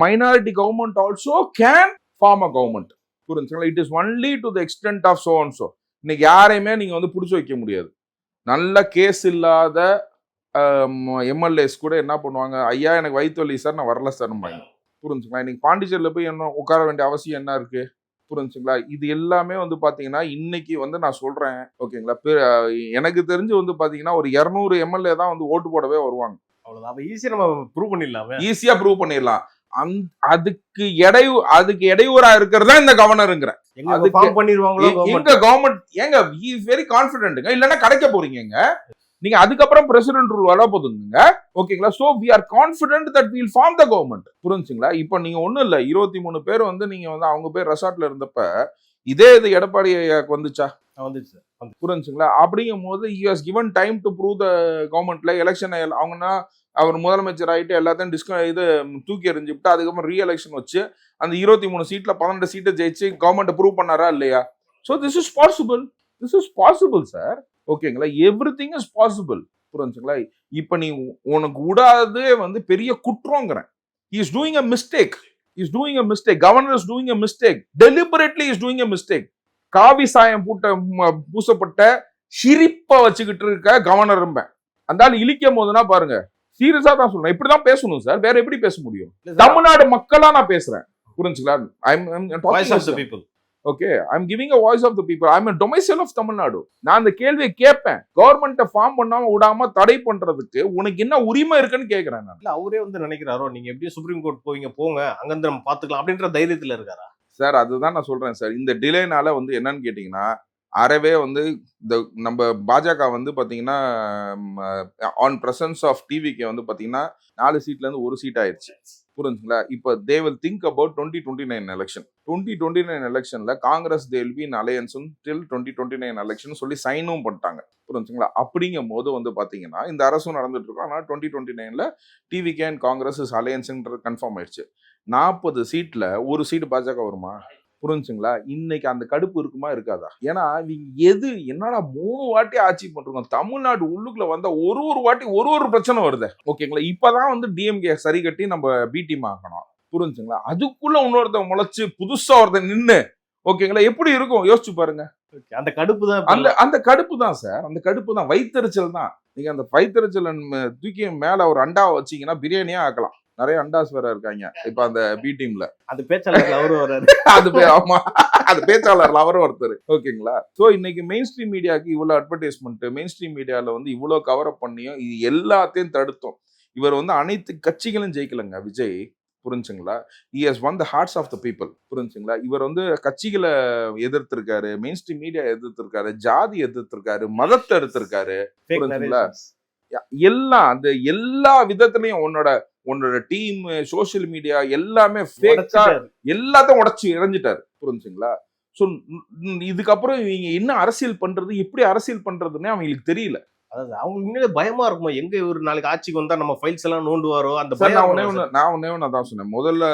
minority government also can form a government. புரிஞ்சுங்களா? It is only to the extent of so and so. இன்னைக்கு யாரையுமே நீங்க வந்து புடிச்சு வைக்க முடியாது. நல்ல கேஸ் இல்லாத எம்எல்ஏஸ் கூட என்ன பண்ணுவாங்க, ஐயா எனக்கு வயிற்று வலி சார் நான் வரல சார். புரிஞ்சுங்களா? இன்னைக்கு பாண்டிச்சேரியில போய் என்ன உட்கார வேண்டிய அவசியம் என்ன இருக்கு? புரிஞ்சுங்களா? இது எல்லாமே வந்து பாத்தீங்கன்னா இன்னைக்கு வந்து நான் சொல்றேன். ஓகேங்களா? எனக்கு தெரிஞ்சு வந்து பாத்தீங்கன்னா ஒரு 200 எம்எல்ஏ தான் வந்து ஓட்டு போடவே வருவாங்க. ஈஸியா நம்ம ப்ரூவ் பண்ணிடலாம். ஈஸியா ப்ரூவ் பண்ணிடலாம். அதுக்கு இடையூறா இருக்கிறதா இந்த கவர்னருங்கிற கவர்மெண்ட் ஏங்க வெரி கான்பிடென்ட்ங்க. இல்லன்னா கிடைக்க போறீங்க நீங்க. அதுக்கப்புறம் பிரசிடென்ட் ரூல் வர போதுங்க. ஓகேங்களா? So we are confident that will form the government. புரிஞ்சுங்களா? இப்போ நீங்க ஒண்ணும் இல்ல, 23 பேர் வந்து நீங்க வந்து அவங்க பேர் ரெசார்ட்ல இருந்தப்ப இதே இது எடப்பாடி வந்துச்சா? வந்துச்சு. புரிஞ்சுங்களா? அப்படிங்கும் போது he has given time to prove the கவர்மெண்ட்ல எலெக்ஷன் அவங்கன்னா அவர் முதலமைச்சர் ஆகிட்டு எல்லாத்தையும் இது தூக்கி எறிஞ்சுட்டு அதுக்கப்புறம் ரீ எலெக்ஷன் வச்சு அந்த 23 சீட்ல 12 சீட்டை ஜெயிச்சு கவர்மெண்ட் ப்ரூவ் பண்ணாரா இல்லையா? So this is possible sir. ஓகேங்களா? Everything is possible. புரிஞ்சுங்களா? இப்ப நீ உனக்கு விடாதே வந்து பெரிய குற்றங்கிறேன். he is doing a mistake. Governor is doing a mistake. Deliberately is doing a mistake. காவி சாயம் பூசப்பட்ட சிரிப்ப வச்சுக்கிட்டு இருக்க கவர்னர் அந்த இழிக்கும் போதுனா பாருங்க, சீரியஸா தான் சொல்றேன். இப்படிதான் பேசணும் சார், வேற எப்படி பேச முடியும்? தமிழ்நாடு மக்களா நான் பேசுறேன். புரிஞ்சுங்களா? Okay, I am giving a voice of the people. I am a domicile of Tamil Nadu. நான் அந்த கேள்வியை கேட்பேன். கவர்மெண்ட்டை ஃபார்ம் பண்ணாம விடாம தடை பண்றதுக்கு உனக்கு என்ன உரிமை இருக்குன்னு கேக்குறேன் நான். இல்ல அவரே வந்து நினைக்கிறாரோ நீங்க எப்படியும் சுப்ரீம் கோர்ட் போங்க அங்கிருந்து நம்ம பாத்துக்கலாம் அப்படின்ற தைரியத்துல இருக்காரா சார்? அதுதான் நான் சொல்றேன் சார். இந்த டிலேனால வந்து என்னன்னு கேட்டீங்கன்னா அறவே வந்து நம்ம பாஜக வந்து பாத்தீங்கன்னா ஆன் பிரசன்ஸ் ஆஃப் டிவிக்கு வந்து பாத்தீங்கன்னா 4 சீட்ல இருந்து 1 சீட் ஆயிடுச்சு. புரிஞ்சுங்களா? இப்போ they will think about 2029 election. 2029 எலெக்ஷன்ல Congress they will be in alliance till 2029 election சொல்லி சைனும் பண்ணிட்டாங்க. புரிஞ்சுங்களா? அப்படிங்கும் போது வந்து பாத்தீங்கன்னா இந்த அரசும் நடந்துட்டு இருக்கும். ஆனால் 2029ல டிவிகே அண்ட் காங்கிரஸ் அலையன்ஸ்ன்றது கன்ஃபார்ம் ஆயிடுச்சு. 40 சீட்ல 1 சீட் பாஜக வருமா? புரிஞ்சுங்களா? இன்னைக்கு அந்த கடுப்பு இருக்குமா இருக்காதா? ஏன்னா இவங்க எது என்னடா 3 வாட்டி ஆட்சி பண்றோம், தமிழ்நாடு உள்ளுக்குள்ள வந்தா ஒரு வாட்டி ஒரு பிரச்சனை வருது. ஓகேங்களா? இப்பதான் வந்து டிஎம்கே சரி கட்டி நம்ம பி டீம் ஆக்கணும். புரிஞ்சுங்களா? அதுக்குள்ள இன்னொருத்தன் முளைச்சு புதுசா ஒருத்தன் நின்னு, ஓகேங்களா, எப்படி இருக்கும் யோசிச்சு பாருங்க. அந்த கடுப்பு தான் அந்த கடுப்பு தான் சார், அந்த கடுப்பு தான், வயித்தெரிச்சல் தான். நீங்க அந்த வயித்தெரிச்சல் தூக்கி மேல ஒரு அண்டா வச்சீங்கன்னா பிரியாணியா ஆக்கலாம். நிறைய அண்டாஸ் வேற இருக்காங்க இப்ப அந்த பி டீம்ல. அது பேச்சாளர் அவரும் வராரு. ஆமா, அது பேச்சாளர்ல அவரும் ஒருத்தர். ஓகேங்களா? சோ இன்னைக்கு மெயின் ஸ்ட்ரீம் மீடியாக்கு இவ்வளவு அட்வர்டைஸ்மெண்ட், மெயின் ஸ்ட்ரீம் மீடியால வந்து இவ்வளவு கவர் அப் பண்ணியும் இது எல்லாத்தையும் தடுத்தோம். இவர் வந்து அனைத்து கட்சிகளும் ஜெயிக்கலங்க விஜய். புரிஞ்சுங்களா? he has won the hearts of the people. புரிஞ்சுங்களா? இவர் வந்து கட்சிகளை எதிர்த்திருக்காரு, மெயின் ஸ்ட்ரீம் மீடியா எதிர்த்திருக்காரு, ஜாதி எதிர்த்திருக்காரு, மதத்தை எதிர்த்திருக்காரு. புரிஞ்சுங்களா? எல்லாம் அந்த எல்லா விதத்திலையும் உன்னோட டீம், சோசியல் மீடியா எல்லாமே ஃபேக்கா எல்லாத்தையும் உடைச்சு இறஞ்சிட்டாரு. புரிஞ்சுங்களா? சோ இதுக்கப்புறம் இவங்க என்ன அரசியல் பண்றது, எப்படி அரசியல் பண்றதுன்னு அவங்களுக்கு தெரியல. அதாவது அவங்க உண்மையிலே பயமா இருக்குமா, எங்க ஒரு நாளைக்கு ஆட்சிக்கு வந்தா நம்ம ஃபைல்ஸ் எல்லாம் நோண்டுவாரோ அந்த நான் ஒன்னே ஒன்னு அதான் சொன்னேன். முதல்ல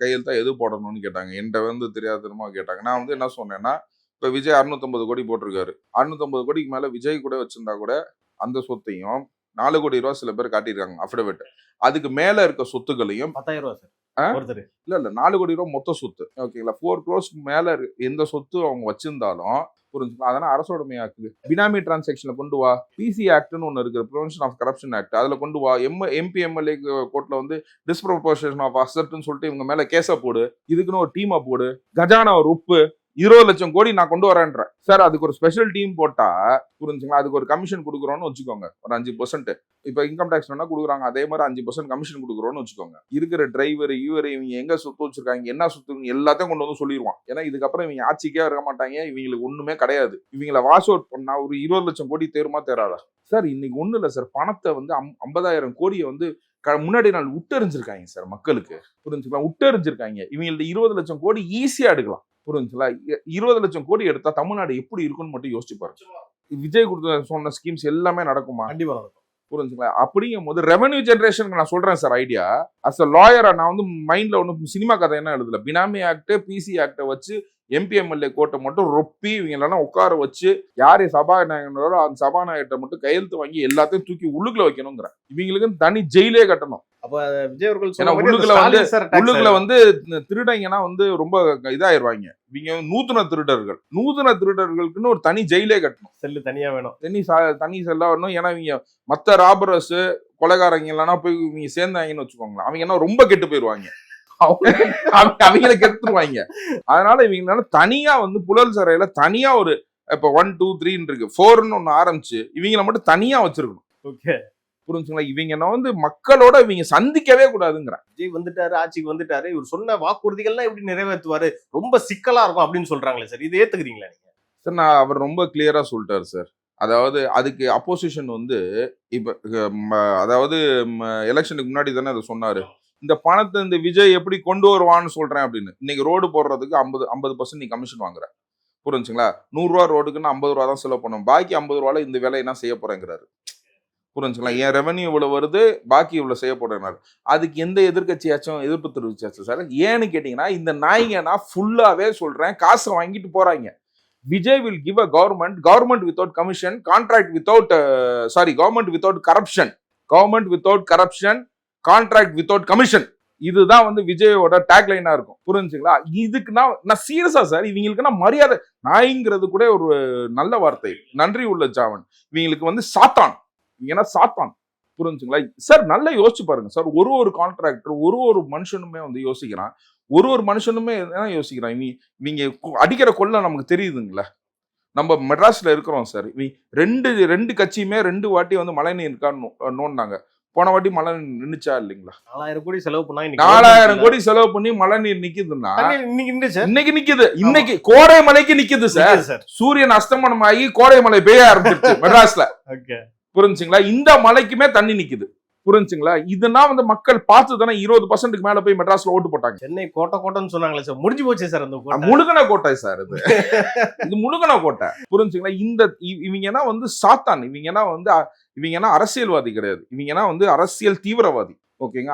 கையெழுத்தா எது போடணும்னு கேட்டாங்க, என்கிட்ட வந்து தெரியாதனமா கேட்டாங்க. நான் வந்து என்ன சொன்னேன்னா, இப்ப விஜய் 650 கோடி போட்டிருக்காரு. 650 கோடிக்கு மேல விஜய் கூட வச்சிருந்தா கூட அந்த சொத்தையும் 4 கோடி ரூபாய் சில பேர் காட்டியிருக்காங்க அஃபிடவிட். அதுக்கு மேல இருக்க சொத்துக்களையும் 10,000 ரூபாய் சார் ஒருத்தர். இல்ல 4 கோடி ரூபாய் மொத்த சொத்து. ஓகேங்களா? 4 crores மேல எந்த சொத்து அவங்க வச்சிருந்தாலும் புரிஞ்சுக்கலாம், அதெல்லாம் அரசோடமையாக்கு. பினாமி டிரான்சாக்ஷன்ல கொண்டு வா, பிசி ஆக்ட்னு ஒன்னு இருக்கு, ப்ரிவென்ஷன் ஆஃப் கரப்ஷன் ஆக்ட், அதுல கொண்டு வா. எம்பி எம்எல்ஏ கோர்ட்ல வந்து டிஸ்ப்ரொபோர்ஷன் ஆஃப் அசெட்னு சொல்லிட்டு இவங்க மேல கேஸ போடு, இதுக்குன்னு ஒரு டீமா போடு. கஜானா ஒரு உப்பு 20 லட்சம் கோடி நான் கொண்டு வரேன்ற சார், அதுக்கு ஒரு ஸ்பெஷல் டீம் போட்டா புரிஞ்சுங்களா, அதுக்கு ஒரு கமிஷன் கொடுக்குறோம்னு வச்சுக்கோங்க, ஒரு 5%. இப்ப இன்கம் டாக்ஸ் வேணா கொடுக்குறாங்க, அதே மாதிரி 5% கமிஷன் கொடுக்குறோம்னு வச்சுக்கோங்க. இருக்கிற டிரைவர் இவங்க எங்க சொத்து வச்சிருக்காங்க, என்ன சொத்து எல்லாத்தையும் கொண்டு வந்து சொல்லிடுவான். ஏன்னா இதுக்கப்புறம் இவங்க ஆட்சிக்கே இருக்க மாட்டாங்க, இவங்களுக்கு ஒண்ணுமே கிடையாது. இவங்களை வாஷ் அவுட் பண்ணா ஒரு 20 லட்சம் கோடி தேருமா தேராதா சார்? இன்னைக்கு ஒண்ணு இல்ல சார், பணத்தை வந்து 50,000 கோடியை வந்து முன்னாடி நாள் விட்டெறிஞ்சிருக்காங்க சார் மக்களுக்கு. புரிஞ்சுக்கலாம், விட்டெறிஞ்சிருக்காங்க. இவங்கள்ட்ட 20 லட்சம் கோடி ஈஸியா எடுக்கலாம். புரிஞ்சுங்களா? 20 லட்சம் கோடி எடுத்தா தமிழ்நாடு எப்படி இருக்கும்னு மட்டும் யோசிச்சு பாருங்க. விஜய் கொடுத்த சொன்ன ஸ்கீம்ஸ் எல்லாமே நடக்குமா? கண்டிப்பா நடக்கும். புரிஞ்சுங்களா? அப்படிங்கும் போது ரெவன்யூ ஜெனரேஷனுக்கு நான் சொல்றேன் சார் ஐடியா. அஸ் அ லாயரா நான் வந்து மைண்ட்ல ஒன்றும் சினிமா கதை என்ன எழுதல. பினாமி ஆக்ட், பிசி ஆக்டை வச்சு எம்பி எம்எல்ஏ கோர்ட்டை மட்டும் ரொப்பி இவங்களெல்லாம் உட்கார வச்சு யாரு சபாநாயகனோட அந்த சபாநாயகத்தை மட்டும் கையெழுத்து வாங்கி எல்லாத்தையும் தூக்கி உள்ளுக்குள்ள வைக்கணுங்கிறேன். இவங்களுக்கு தனி ஜெயிலே கட்டணும். அப்ப விஜய் அவர்கள் உள்ளுக்குள்ள வந்து திருடங்கன்னா வந்து ரொம்ப இதாயிருவாங்க. இவங்க நூதன திருடர்களுக்குன்னு ஒரு தனி ஜெயிலே கட்டணும். செல்லு தனியா வேணும், தனி செல்லா வரணும். ஏன்னா இவங்க மத்த ராபரஸ் கொலைகாரங்க எல்லாம் போய் இவங்க சேர்ந்தாங்கன்னு வச்சுக்கோங்களேன், அவங்க என்ன ரொம்ப கெட்டு போயிருவாங்க, அவங்களை கெடுத்துருவாங்க. அதனால இவங்களால தனியா வந்து புழல் சிறையில தனியா ஒரு இப்ப 1, 2, 3 இருக்கு, 4ன்னு ஒண்ணு ஆரம்பிச்சு இவங்களை மட்டும் தனியா வச்சிருக்கணும். ஓகே, புரிஞ்சுங்களா? இவங்க வந்து மக்களோட இவங்க சந்திக்கவே கூடாதுங்கிறேன். விஜய் வந்துட்டாரு, ஆட்சிக்கு வந்துட்டாரு, இவர் சொன்ன வாக்குறுதிகள்லாம் எப்படி நிறைவேற்றுவாரு, ரொம்ப சிக்கலா இருக்கும் அப்படின்னு சொல்றாங்களே சார், இது ஏத்துக்கிறீங்களா நீங்க? சார் நான் அவர் ரொம்ப கிளியரா சொல்லிட்டாரு சார். அதாவது அதுக்கு அப்போசிஷன் வந்து இப்ப அதாவது எலெக்ஷனுக்கு முன்னாடி தானே அதை சொன்னாரு, இந்த பணத்தை இந்த விஜய் எப்படி கொண்டு வருவான்னு சொல்றேன் அப்படின்னு. இன்னைக்கு ரோடு போடுறதுக்கு 50% நீ கமிஷன் வாங்குற. புரிஞ்சுங்களா? 100 ரூபா ரோடுக்குன்னு 50 ரூபா தான் செலவு பண்ணும், பாக்கி 50 ரூபால இந்த வேலை என்ன செய்ய போறேங்கிறாரு. புரிஞ்சுங்களா? என் ரெவன்யூ இவ்வளவு வருது, பாக்கி இவ்வளவு செய்ய போறேன்னாரு. அதுக்கு எந்த எதிர்கட்சியாச்சும் எதிர்ப்பு தெரிவிச்சாச்சு சார்? ஏன்னு கேட்டீங்கன்னா இந்த நாய்ங்கன்னா ஃபுல்லாவே சொல்றேன் காசை வாங்கிட்டு போறாங்க. Vijay will give a government without commission, contract without government without corruption, contract without commission. இதுதான் வந்து விஜயோட டேக்லைனா இருக்கும். புரிஞ்சுங்களா? இதுக்கு நான் சீரியஸா சார், இவங்களுக்கு நான் மரியாதை, நாய்ங்கிறது கூட ஒரு நல்ல வார்த்தை, நன்றி உள்ள ஜாவன். இவங்களுக்கு வந்து சாத்தான், இவங்க சாத்தான். புரிஞ்சுங்களா சார்? நல்லா யோசிச்சு பாருங்க சார். ஒரு கான்ட்ராக்டர் ஒரு மனுஷனுமே வந்து யோசிக்கிறான், ஒரு மனுஷனுமே என்ன யோசிக்கிறான். இவங்க அடிக்கிற கொள்ள நமக்கு தெரியுதுங்களா? நம்ம மெட்ராஸ்ல இருக்கிறோம் சார். ரெண்டு கட்சியுமே 2 வாட்டி வந்து மழை நீர் இருக்கான்னு நோண்டாங்க. போன வாட்டி மழை நின்னுச்சா இல்லைங்களா? 4000 கோடி செலவு பண்ணா 4000 கோடி செலவு பண்ணி மழை நீர் நிக்குதுன்னா இன்னைக்கு நிக்குது. இன்னைக்கு கோடை மலைக்கு நிக்குது சார். சூரியன் அஸ்தமனம் ஆகி கோடை மலை பெய்ய ஆரம்பிச்சிருச்சு மெட்ராஸ்ல. புரிஞ்சுங்களா? இந்த மலைக்குமே தண்ணி நிக்குது. புரிஞ்சுங்களா? இதெல்லாம் வந்து மக்கள் பார்த்து தானே 20% மேல போய் மெட்ராஸ்ல ஓட்டு போட்டாங்க. சென்னை கோட்டைன்னு சொன்னாங்களே சார், முடிஞ்சு போச்சு சார். அந்த முழுகன கோட்டை சார், இது முழுகன கோட்டை. புரிஞ்சுங்களா? இவங்கன்னா வந்து சாத்தான், இவங்கன்னா அரசியல்வாதி கிடையாது, இவங்கன்னா வந்து அரசியல் தீவிரவாதி. ஓகேங்க,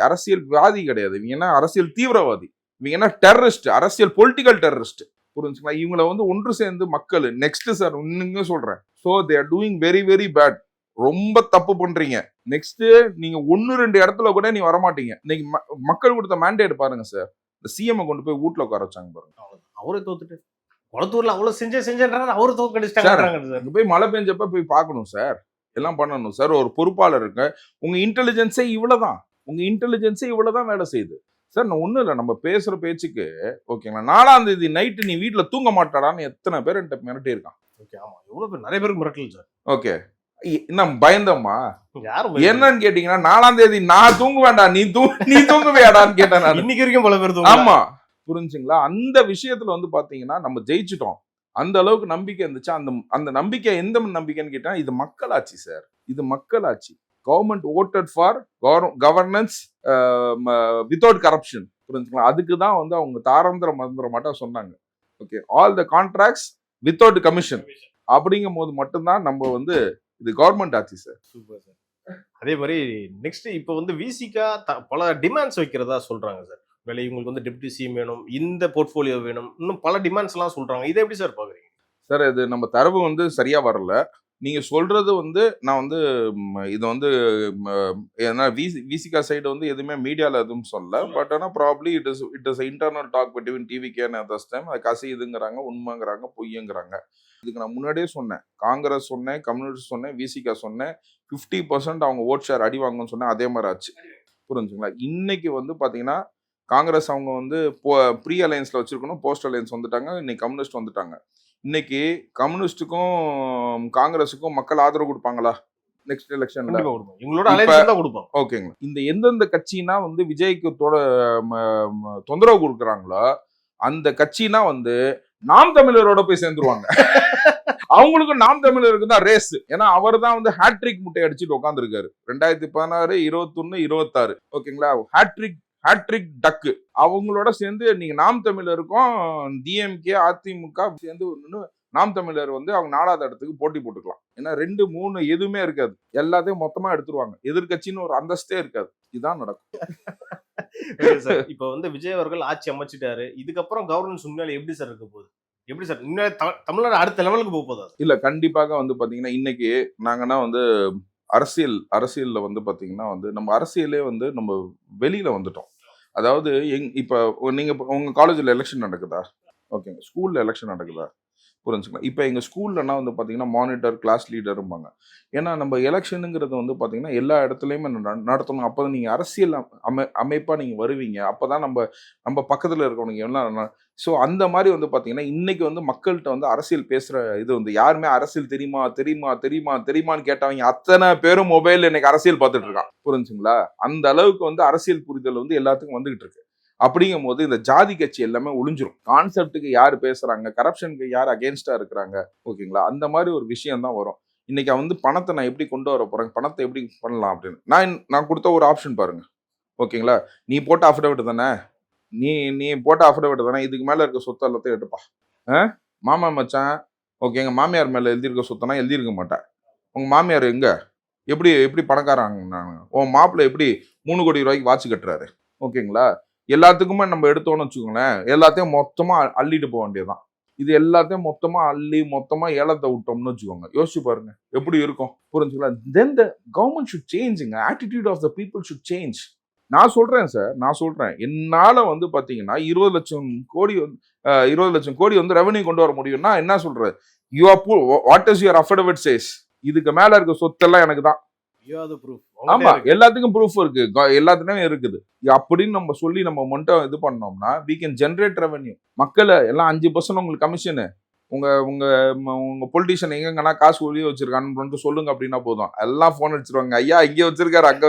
அரசியல்வாதி கிடையாது, இவங்கன்னா அரசியல் தீவிரவாதி. இவங்க என்ன டெரரிஸ்ட், அரசியல் பொலிட்டிக்கல் டெரரிஸ்ட். புரிஞ்சுங்களா? இவங்களை வந்து ஒன்று சேர்ந்து மக்கள் நெக்ஸ்ட் சார் இன்னும் சொல்றேன். So they are doing very very bad. ரொம்ப தப்பு பண்றீங்க. நெக்ஸ்ட் நீங்க 1-2 இடத்துல கூட நீ வரமாட்டீங்க. இன்னைக்கு மக்கள் கொடுத்த மேண்டேட் பாருங்க சார். இந்த சிஎம் கொண்டு போய் வீட்டுல உட்கார வச்சாங்க பாருங்க. அவரே தோத்துட்டு குளத்தூர்ல அவ்வளவு செஞ்சேன்றாங்க, அவரு தோக்கடிச்சிட்டாங்க. போய் மழை பெஞ்சப்ப போய் பார்க்கணும் சார், எல்லாம் பண்ணணும் சார். ஒரு பொறுப்பாளர் இருக்கு. உங்க இன்டெலிஜென்ஸே இவ்வளவுதான், வேலை செய்யுது சார். நான் ஒண்ணும் இல்லை, நம்ம பேசுற பேச்சுக்கு ஓகேங்களா, 4ஆம் தேதி நைட்டு நீ வீட்டுல தூங்க மாட்டாடான்னு எத்தனை பேர் என்கிட்ட மிரட்டி இருக்கான். ஓகே, ஆமா, எவ்வளவு பேர், நிறைய பேருக்கு மிரட்டல் சார். ஓகே, நம்ம பயந்தோமா? யாரும் என்னன்னு கேட்டீங்கன்னா 4ஆம் தேதி நான் தூங்க வேண்டாம், நீ தூங்குவியாடான்னு கேட்டேன் நான். இன்னைக்கு வரைக்கும் பல பேர் ஆமா, புரிஞ்சுங்களா? அந்த விஷயத்துல வந்து பாத்தீங்கன்னா நம்ம ஜெயிச்சிட்டோம். அந்த அளவுக்கு நம்பிக்கை இருந்துச்சு. அந்த நம்பிக்கை எந்த நம்பிக்கைன்னு கேட்டா, இது மக்களாட்சி சார், இது மக்களாட்சி. Government voted for governance without corruption. புரிஞ்சுங்களா? அதுக்கு தான் வந்து அவங்க தாராந்திர மந்திரம் மட்டும் சொன்னாங்க. Okay, all the contracts without commission. அப்படிங்கும் போது மட்டும்தான் நம்ம வந்து இது கவர்மெண்ட் ஆட்சி சார். Super sir. அதே மாதிரி நெக்ஸ்ட் இப்போ வந்து விசிகா பல டிமாண்ட்ஸ் வைக்கிறதா சொல்றாங்க சார். வேலை இவங்களுக்கு வந்து டெப்டி சிஎம் வேணும், இந்த போர்ட்ஃபோலியோ வேணும், இன்னும் பல டிமாண்ட்ஸ் எல்லாம் சொல்றாங்க. இதை எப்படி சார் பாக்குறீங்க? சார், இது நம்ம தரவு வந்து சரியா வரல. நீங்க சொல்றது வந்து நான் வந்து இது வந்து ஏன்னா விசிகா சைடு வந்து எதுவுமே மீடியால எதுவும் சொல்ல. பட் ஆனால் probably it is internal talk between TVK and others time. அது கசியுதுங்கிறாங்க, உண்மைங்கிறாங்க, பொய்யுங்கிறாங்க. இதுக்கு நான் முன்னாடியே சொன்னேன், காங்கிரஸ் சொன்னேன், கம்யூனிஸ்ட் சொன்னேன், விசிகா சொன்னேன், 50% அவங்க ஓட் ஷேர் அடி வாங்கன்னு சொன்னேன். அதே மாதிரி ஆச்சு. புரிஞ்சுங்களா? இன்னைக்கு வந்து பாத்தீங்கன்னா காங்கிரஸ் அவங்க வந்து ப்ரீ அலையன்ஸ்ல வச்சிருக்கணும், போஸ்ட் அலையன்ஸ் வந்துட்டாங்க. இன்னைக்கு கம்யூனிஸ்ட் வந்துட்டாங்க. இன்னைக்கு கம்யூனிஸ்டுக்கும் காங்கிரஸுக்கும் மக்கள் ஆதரவு கொடுப்பாங்களா நெக்ஸ்ட் எலெக்ஷன்ல? ஓகேங்க. இந்த எந்தெந்த கட்சினா வந்து விஜய்க்கு தொந்தரவு கொடுக்குறாங்களோ அந்த கட்சினா வந்து நாம் தமிழரோட போய் சேர்ந்துருவாங்க. அவங்களுக்கும் நாம் தமிழருக்கு தான் ரேஸ். ஏன்னா அவர் தான் வந்து ஹேட்ரிக் முட்டை அடிச்சுட்டு உட்காந்துருக்காரு 2016, 21, 26. ஓகேங்களா? ஹேட்ரிக் டக்கு. அவங்களோட சேர்ந்து நீங்க நாம் தமிழருக்கும் டிஎம்கே அதிமுக சேர்ந்து நாம் தமிழர் வந்து அவங்க 4ஆவது இடத்துக்கு போட்டி போட்டுக்கலாம். ஏன்னா 2, 3 எதுவுமே இருக்காது, எல்லாத்தையும் மொத்தமா எடுத்துருவாங்க. எதிர்கட்சின்னு ஒரு அந்தஸ்தே இருக்காது. இதுதான் நடக்கும். இப்ப வந்து விஜய் அவர்கள் ஆட்சி அமைச்சிட்டாரு. இதுக்கப்புறம் கவர்னன்ஸ் உண்மையில எப்படி சார் இருக்க போகுது? எப்படி சார் உண்மையில தமிழ்நாடு அடுத்த லெவலுக்கு போக போதா? இல்ல, கண்டிப்பாக வந்து பாத்தீங்கன்னா இன்னைக்கு நாங்கன்னா வந்து அரசியல்ல வந்து பாத்தீங்கன்னா வந்து நம்ம அரசியலே வந்து நம்ம வெளியில வந்துட்டோம். அதாவது இப்ப நீங்க உங்க காலேஜ்ல எலெக்ஷன் நடக்குதா? ஓகேங்க. ஸ்கூல்ல எலெக்ஷன் நடக்குதா? புரிஞ்சுக்கலாம். இப்போ எங்கள் ஸ்கூல்லனா வந்து பார்த்தீங்கன்னா மானிட்டர், கிளாஸ் லீடரும்பாங்க. ஏன்னா நம்ம எலெக்ஷனுங்கிறது வந்து பார்த்தீங்கன்னா எல்லா இடத்துலையுமே நடத்தணும். அப்போ தான் நீங்கள் அரசியல் அமைப்பாக நீங்கள் வருவீங்க. அப்போ தான் நம்ம பக்கத்தில் இருக்கவங்க எல்லாம். ஸோ அந்த மாதிரி வந்து பார்த்தீங்கன்னா இன்னைக்கு வந்து மக்கள்கிட்ட வந்து அரசியல் பேசுகிற இது வந்து யாருமே அரசியல் தெரியுமான்னு கேட்டவங்க அத்தனை பேரும் மொபைல் இன்னைக்கு அரசியல் பார்த்துட்டு இருக்கான். புரிஞ்சுங்களா? அந்த அளவுக்கு வந்து அரசியல் புரிதல் வந்து எல்லாத்துக்கும் வந்துகிட்டு இருக்கு. அப்படிங்கும் போது இந்த ஜாதி கட்சி எல்லாமே ஒளிஞ்சிரும். கான்செப்டுக்கு யார் பேசுறாங்க, கரப்ஷனுக்கு யார் அகேன்ஸ்டா இருக்கிறாங்க, ஓகேங்களா? அந்த மாதிரி ஒரு விஷயம் தான் வரும். இன்னைக்கு வந்து பணத்தை நான் எப்படி கொண்டு வர போறேன், பணத்தை எப்படி பண்ணலாம் அப்படின்னு நான் கொடுத்த ஒரு ஆப்ஷன் பாருங்க. ஓகேங்களா? நீ போட்ட அஃபிடவிட் தானே, நீ போட்ட அஃபிடவிட் தானே, இதுக்கு மேல இருக்க சொத்து எல்லாத்தையும் எடுப்பா. மாமா மச்சான், ஓகே, எங்க மாமியார் மேல எழுதியிருக்க சொத்தனா எழுதியிருக்க மாட்டேன். உங்க மாமியார் எங்க எப்படி பணக்காராங்க, உன் மாப்பிள்ள எப்படி 3 கோடி ரூபாய்க்கு வாட்ச் கட்டுறாரு, ஓகேங்களா? எல்லாத்துக்குமே நம்ம எடுத்தோம்னு வச்சுக்கோங்களேன், எல்லாத்தையும் மொத்தமா அள்ளிட்டு போக வேண்டியதுதான். இது எல்லாத்தையும் மொத்தமா ஏலத்தை விட்டோம்னு வச்சுக்கோங்க, யோசிச்சு பாருங்க எப்படி இருக்கும். புரிஞ்சுக்கலாம்? தென் த கவர்மெண்ட் ஷுட் சேஞ்சுங்க, attitude of the people should change. நான் சொல்றேன் என்னால வந்து பாத்தீங்கன்னா 20 லட்சம் கோடி வந்து ரெவன்யூ கொண்டு வர முடியும்னா என்ன சொல்றது, what is your affidavit says, இதுக்கு மேல இருக்க சொத்தெல்லாம் எனக்கு தான். ஆமா, எல்லாத்துக்கும் ப்ரூஃப் இருக்கு, எல்லாத்துலயும் இருக்குது. அப்படின்னு நம்ம சொல்லி நம்ம மட்டும் இது பண்ணோம்னா we can generate revenue. மக்களை எல்லாம் 5% உங்களுக்கு கமிஷனு, உங்க பொலிட்டிஷியன் எங்கன்னா காசு ஒளிய வச்சிருக்கான்னு சொல்லுங்க அப்படின்னா போதும், எல்லாம் போன் அடிச்சிருவாங்க, ஐயா இங்க வச்சிருக்காரு, அங்க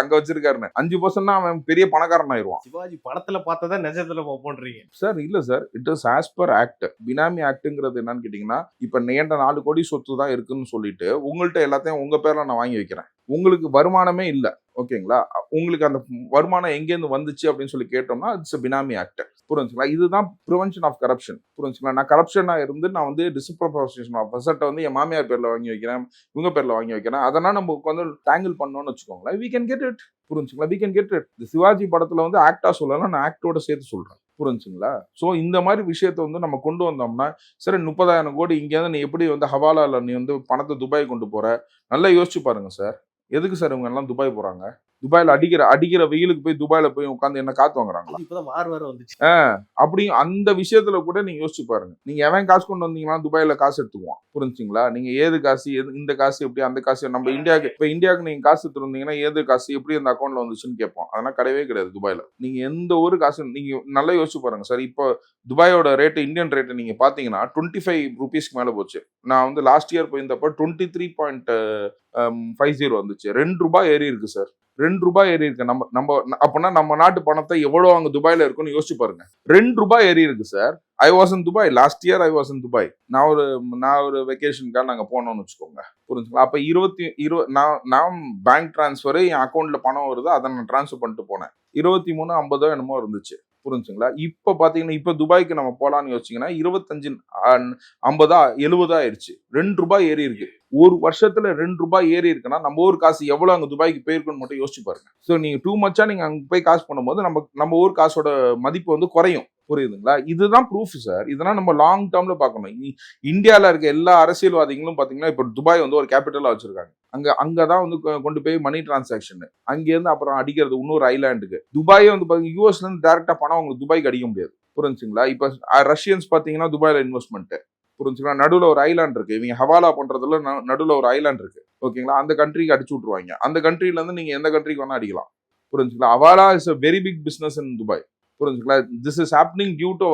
வச்சிருக்காருன்னு. 5% அவன் பெரிய பணக்காரன் ஆயிடுவான். சிவாஜி படத்துல பார்த்ததான் நிஜத்துல போன்றீங்க சார்? இல்ல sir, it is as per act. Benami ஆக்ட்ங்கிறது என்னன்னு கேட்டீங்கன்னா, இப்ப நேண்ட 4 கோடி சொத்து தான் இருக்குன்னு சொல்லிட்டு உங்கள்கிட்ட எல்லாத்தையும் உங்க பேர்ல நான் வாங்கி வைக்கிறேன். உங்களுக்கு வருமானமே இல்ல, ஓகேங்களா? உங்களுக்கு அந்த வருமானம் எங்கேருந்து வந்துச்சு அப்படின்னு சொல்லி கேட்டோம்னா இட்ஸ் பினாமி ஆக்ட். புரிஞ்சுங்களா? இதுதான் ப்ரிவென்ஷன் ஆஃப் கரப்ஷன். புரிஞ்சுங்களா? நான் கரப்ஷனா இருந்து நான் வந்து டிஸ்ப்ரொபோர்ஷனேஷன் ஆஃப் அசெட்டை வந்து என் மாமியார் பேர்ல வாங்கி வைக்கிறேன், இவங்க பேர்ல வாங்கி வைக்கிறேன். அதெல்லாம் நம்ம வந்து டேங்கிள் பண்ணோம்னு வச்சுக்கோங்களேன், we can get it. புரிஞ்சுங்களா? we can get it. இந்த சிவாஜி படத்துல வந்து ஆக்டா சொல்லலாம், நான் ஆக்டோட சேர்த்து சொல்றேன். புரிஞ்சுங்களா? ஸோ இந்த மாதிரி விஷயத்த வந்து நம்ம கொண்டு வந்தோம்னா, சரி 30,000 கோடி இங்கேருந்து நீ எப்படி வந்து ஹவாலால நீ வந்து பணத்தை துபாய் கொண்டு போற? நல்லா யோசிச்சு பாருங்க சார். எதுக்கு சார் இவங்க எல்லாம் துபாய் போறாங்க? துபாயில அடிக்கிற வெயிலுக்கு போய் துபாயில போய் உட்காந்து என்ன காத்து வாங்குறாங்களா? இப்பதான் வார் வேற வந்துச்சு. அப்படி அந்த விஷயத்துல கூட நீங்க யோசிச்சு பாருங்க. நீங்க எவன் காசு கொண்டு வந்தீங்கன்னா துபாயில காசு எடுத்துக்குவான். புரிஞ்சுங்களா? நீங்க ஏது காசு இந்த காசு எப்படி அந்த காசு நம்ம இந்தியாவுக்கு நீங்க காசு எடுத்துட்டு வந்தீங்கன்னா ஏது காசு எப்படி அந்த அக்கௌண்ட்ல வந்துச்சுன்னு கேட்போம். அதெல்லாம் கிடையவே கிடையாது துபாயில. நீங்க எந்த ஒரு காசு நீங்க நல்லா யோசிச்சு பாருங்க சார். இப்போ துபாயோட ரேட்டு இந்தியன் ரேட்டு நீங்க பாத்தீங்கன்னா 25 ரூபீஸ்க்கு மேல போச்சு. நான் வந்து லாஸ்ட் இயர் போயிருந்தப்ப 23.50 வந்துச்சு. ₹2 ஏறி இருக்கு சார். ₹2 ஏறி இருக்கு. நம்ம அப்பனா நம்ம நாட்டு பணத்தை எவ்வளவு அங்க துபாயில இருக்குன்னு யோசிச்சு பாருங்க. ₹2 ஏறி இருக்கு sir. I was in Dubai last year. I was in Dubai. நான் ஒரு வெக்கேஷனுக்காக நாங்க போனோம்னு வச்சுக்கோங்க. புரிஞ்சுங்களா? அப்ப நான் பேங்க் டிரான்ஸ்ஃபர் என் அக்கௌண்ட்ல பணம் வருது, அதை நான் டிரான்ஸ்ஃபர் பண்ணிட்டு போனேன். 23.50 என்னமோ இருந்துச்சு. புரிஞ்சுங்களா? இப்ப பாத்தீங்கன்னா இப்ப துபாய்க்கு நம்ம போலான்னு யோசிச்சீங்கன்னா 25.50 70 ஆயிடுச்சு. ₹2 ஏறி இருக்கு. ஒரு வருஷத்துல ₹2 ஏறி இருக்குன்னா நம்ம ஊர் காசு எவ்வளவு அங்க துபாய்க்கு போயிருக்குன்னு மட்டும் யோசிச்சு பாருங்க. சோ நீங்க டூ மச்சா நீங்க அங்க போய் காசு பண்ணும்போது நம்ம ஊர் காசோட மதிப்பு வந்து குறையும். புரியுதுங்களா? இதுதான் ப்ரூஃப் சார். இதெல்லாம் நம்ம லாங் டேர்ம்ல பார்க்கணும். இந்தியால இருக்க எல்லா அரசியல்வாதிகளும் பாத்தீங்கன்னா இப்ப துபாய் வந்து ஒரு கேபிட்டலா வச்சிருக்காங்க. அங்கதான் வந்து கொண்டு போய் மணி டிரான்சாக்ஷன் அங்கேருந்து அப்புறம் அடிக்கிறது இன்னொரு ஐலாண்டுக்கு. துபாயே வந்து பாத்தீங்கன்னா யூஎஸ்ல இருந்து டைரக்டா பணம் உங்களுக்கு துபாய்க்கு அடிக்க முடியாது. புரிஞ்சுங்களா? இப்ப ரஷ்யன்ஸ் பாத்தீங்கன்னா துபாயில இன்வெஸ்ட்மெண்ட். புரிஞ்சுங்களா? நடுவுல ஒரு ஐலாண்ட் இருக்கு. இவங்க ஹவாலா பண்றதுல நடுவுல ஒரு ஐலாண்ட் இருக்கு. ஓகேங்களா? அந்த கண்ட்ரிக்கு அடிச்சு விட்டுருவாங்க. அந்த கண்ட்ரில இருந்து நீங்க எந்த கண்ட்ரிக்கு வேணா அடிக்கலாம். புரிஞ்சுங்களா? Hawala is a very big business in Dubai. புரிஞ்சுங்களா? This is happening due to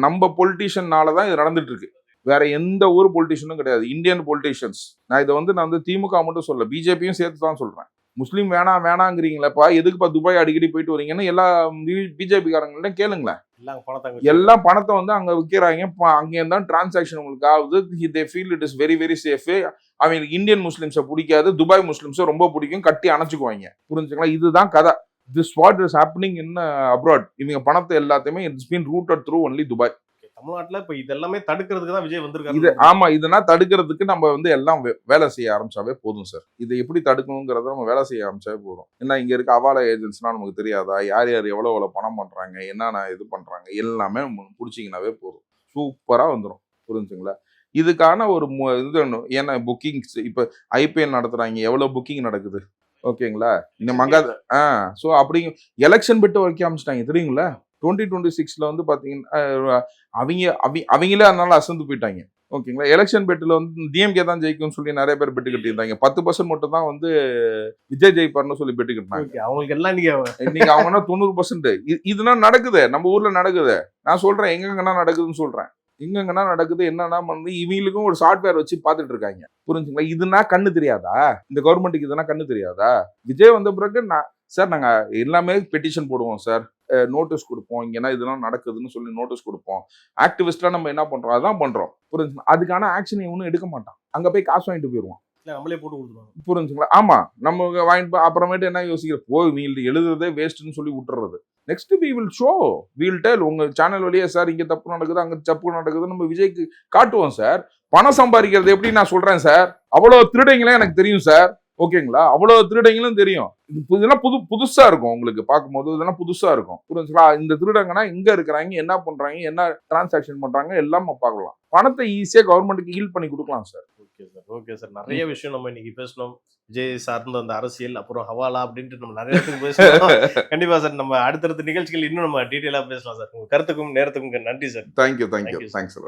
நம்ம பொலிட்டீஷியனால தான் இது நடந்துட்டு இருக்கு. வேற எந்த ஒரு பொலிட்டீஷியனும் கிடையாது. Indian politicians. நான் வந்து திமுக மட்டும் சொல்ல, பிஜேபியும் சேர்த்து தான் சொல்றேன். முஸ்லீம் வேணாங்கிறீங்களப்பா, எதுக்குப்பா துபாய் அடிக்கடி போயிட்டு வரீங்கன்னு எல்லா பிஜேபி காரங்கள்ட்ட கேளுங்களேன். எல்லாம் பணத்தை வந்து அங்க விற்கிறாங்க. அங்கே தான் டிரான்சாக்ஷன் உங்களுக்கு ஆகுது. they feel it is very very safe. அவங்க இந்தியன் முஸ்லிம்ஸை பிடிக்காது, துபாய் முஸ்லிம்ஸை ரொம்ப பிடிக்கும், கட்டி அணைச்சுக்குவாங்க. புரிஞ்சுங்களா? இதுதான் கதை. This what is happening in abroad. இவங்க பணத்தை எல்லாத்தையுமே it's been routed through only Dubai. தமிழ்நாட்டுல இப்ப இதெல்லாமே தடுக்கிறதுக்கு தான் விஜய் வந்திருக்காரு. இதெல்லாம் தடுக்கிறதுக்கு நம்ம வந்து எல்லாம் வேலை செய்ய ஆரம்பிச்சாவே போதும் சார். இதை எப்படி தடுக்கணுங்கிறத நம்ம வேலை செய்ய ஆரம்பிச்சாவே போதும். ஏன்னா இங்க இருக்க அவாலா ஏஜென்ட்ஸ்லாம் நமக்கு தெரியாதா? யார் எவ்வளவு பணம் பண்றாங்க, என்னென்ன இது பண்றாங்க, எல்லாமே பிடிச்சிங்கனாவே போதும். சூப்பரா வந்துடும். புரிஞ்சுங்களா? இதுக்கான ஒரு இது ஏன்னா புக்கிங்ஸ் இப்ப ஐபிஎல் நடத்துறாங்க, எவ்வளவு புக்கிங் நடக்குது. ஓகேங்களா? இந்த சோ அப்படி எலெக்ஷன் பெட்டு வைக்க ஆரம்பிச்சிட்டாங்க தெரியுங்களா? 2026 வந்து பாத்தீங்கன்னா அவங்களே அதனால அசந்து போயிட்டாங்க. ஓகேங்களா? எலெக்ஷன் பெட்டில் வந்து டிஎம்கே தான் ஜெயிக்கும்னு சொல்லி நிறைய பேர் பெட்டு கட்டியிருந்தாங்க. 10% மட்டும் தான் வந்து விஜய் ஜெயிப்பார்னு சொல்லி பெட்டு கட்டினாங்க. அவங்களுக்கு எல்லாம் நீங்க அவங்கன்னா 90%. இதெல்லாம் நடக்குது, நம்ம ஊர்ல நடக்குது. நான் சொல்றேன் எங்கெங்கன்னா நடக்குதுன்னு சொல்றேன். எங்கெங்கன்னா நடக்குது. என்னன்னா வந்து இவங்களுக்கும் ஒரு சாஃப்ட்வேர் வச்சு பார்த்துட்டு இருக்காங்க. புரிஞ்சுங்களா? இதுனா கண்ணு தெரியாதா? இந்த கவர்மெண்ட்டுக்கு இதெல்லாம் கண்ணு தெரியாதா? விஜய் வந்த பிறகு சார் நாங்க எல்லாமே பெட்டிஷன் போடுவோம் சார், நோட்டீஸ் கொடுப்போம், இங்கன்னா இதெல்லாம் நடக்குதுன்னு சொல்லி நோட்டீஸ் கொடுப்போம். ஆக்டிவிஸ்டா நம்ம என்ன பண்றோம் அதான் பண்றோம். புரிஞ்சுங்களா? அதுக்கான ஆக்ஷன் இவனும் எடுக்க மாட்டான். அங்க போய் காசு வாங்கிட்டு போயிடுவான். நம்மளே போட்டு கொடுத்துருவோம். புரிஞ்சுங்களா? ஆமா, நம்ம வாங்கிட்டு அப்புறமேட்டு என்ன யோசிக்கிற நீங்க எழுதுறதே வேஸ்ட்னு சொல்லி விட்டுறது. Next we will show, we will tell. உங்க சேனல் வழியா சார் இங்க தப்பு நடக்குது, அங்க தப்பு நடக்குது, நம்ம விஜய்க்கு காட்டுவோம் சார். பணம் சம்பாதிக்கிறது எப்படி நான் சொல்றேன் சார். அவ்வளவு திருடைங்களே எனக்கு தெரியும் சார். ஓகேங்களா? அவ்வளவு திருடங்களும் தெரியும். இதெல்லாம் புதுசா இருக்கும் உங்களுக்கு பார்க்கும்போது. இதெல்லாம் புதுசா இருக்கும். புரிஞ்சுங்களா? இந்த திருடங்கன்னா இங்க இருக்கிறாங்க, என்ன பண்றாங்க, என்ன டிரான்சாக்ஷன் பண்றாங்க எல்லாம் பார்க்கலாம். பணத்தை ஈஸியா கவர்மெண்ட்டுக்கு ஹீல் பண்ணி கொடுக்கலாம் சார். Okay sir. நிறைய விஷயம் நம்ம இன்னைக்கு பேசணும். விஜய் சார்ந்த அந்த அரசியல், அப்புறம் ஹவாலா அப்படின்ட்டு நம்ம நிறைய இடத்துக்கு பேசணும். கண்டிப்பா சார், நம்ம அடுத்தடுத்த நிகழ்ச்சிகள் இன்னும் நம்ம டீட்டெயிலா பேசலாம் சார். உங்க கருத்துக்கும் நேரத்துக்கும் நன்றி சார். தேங்க்யூ. தேங்க்ஸ்.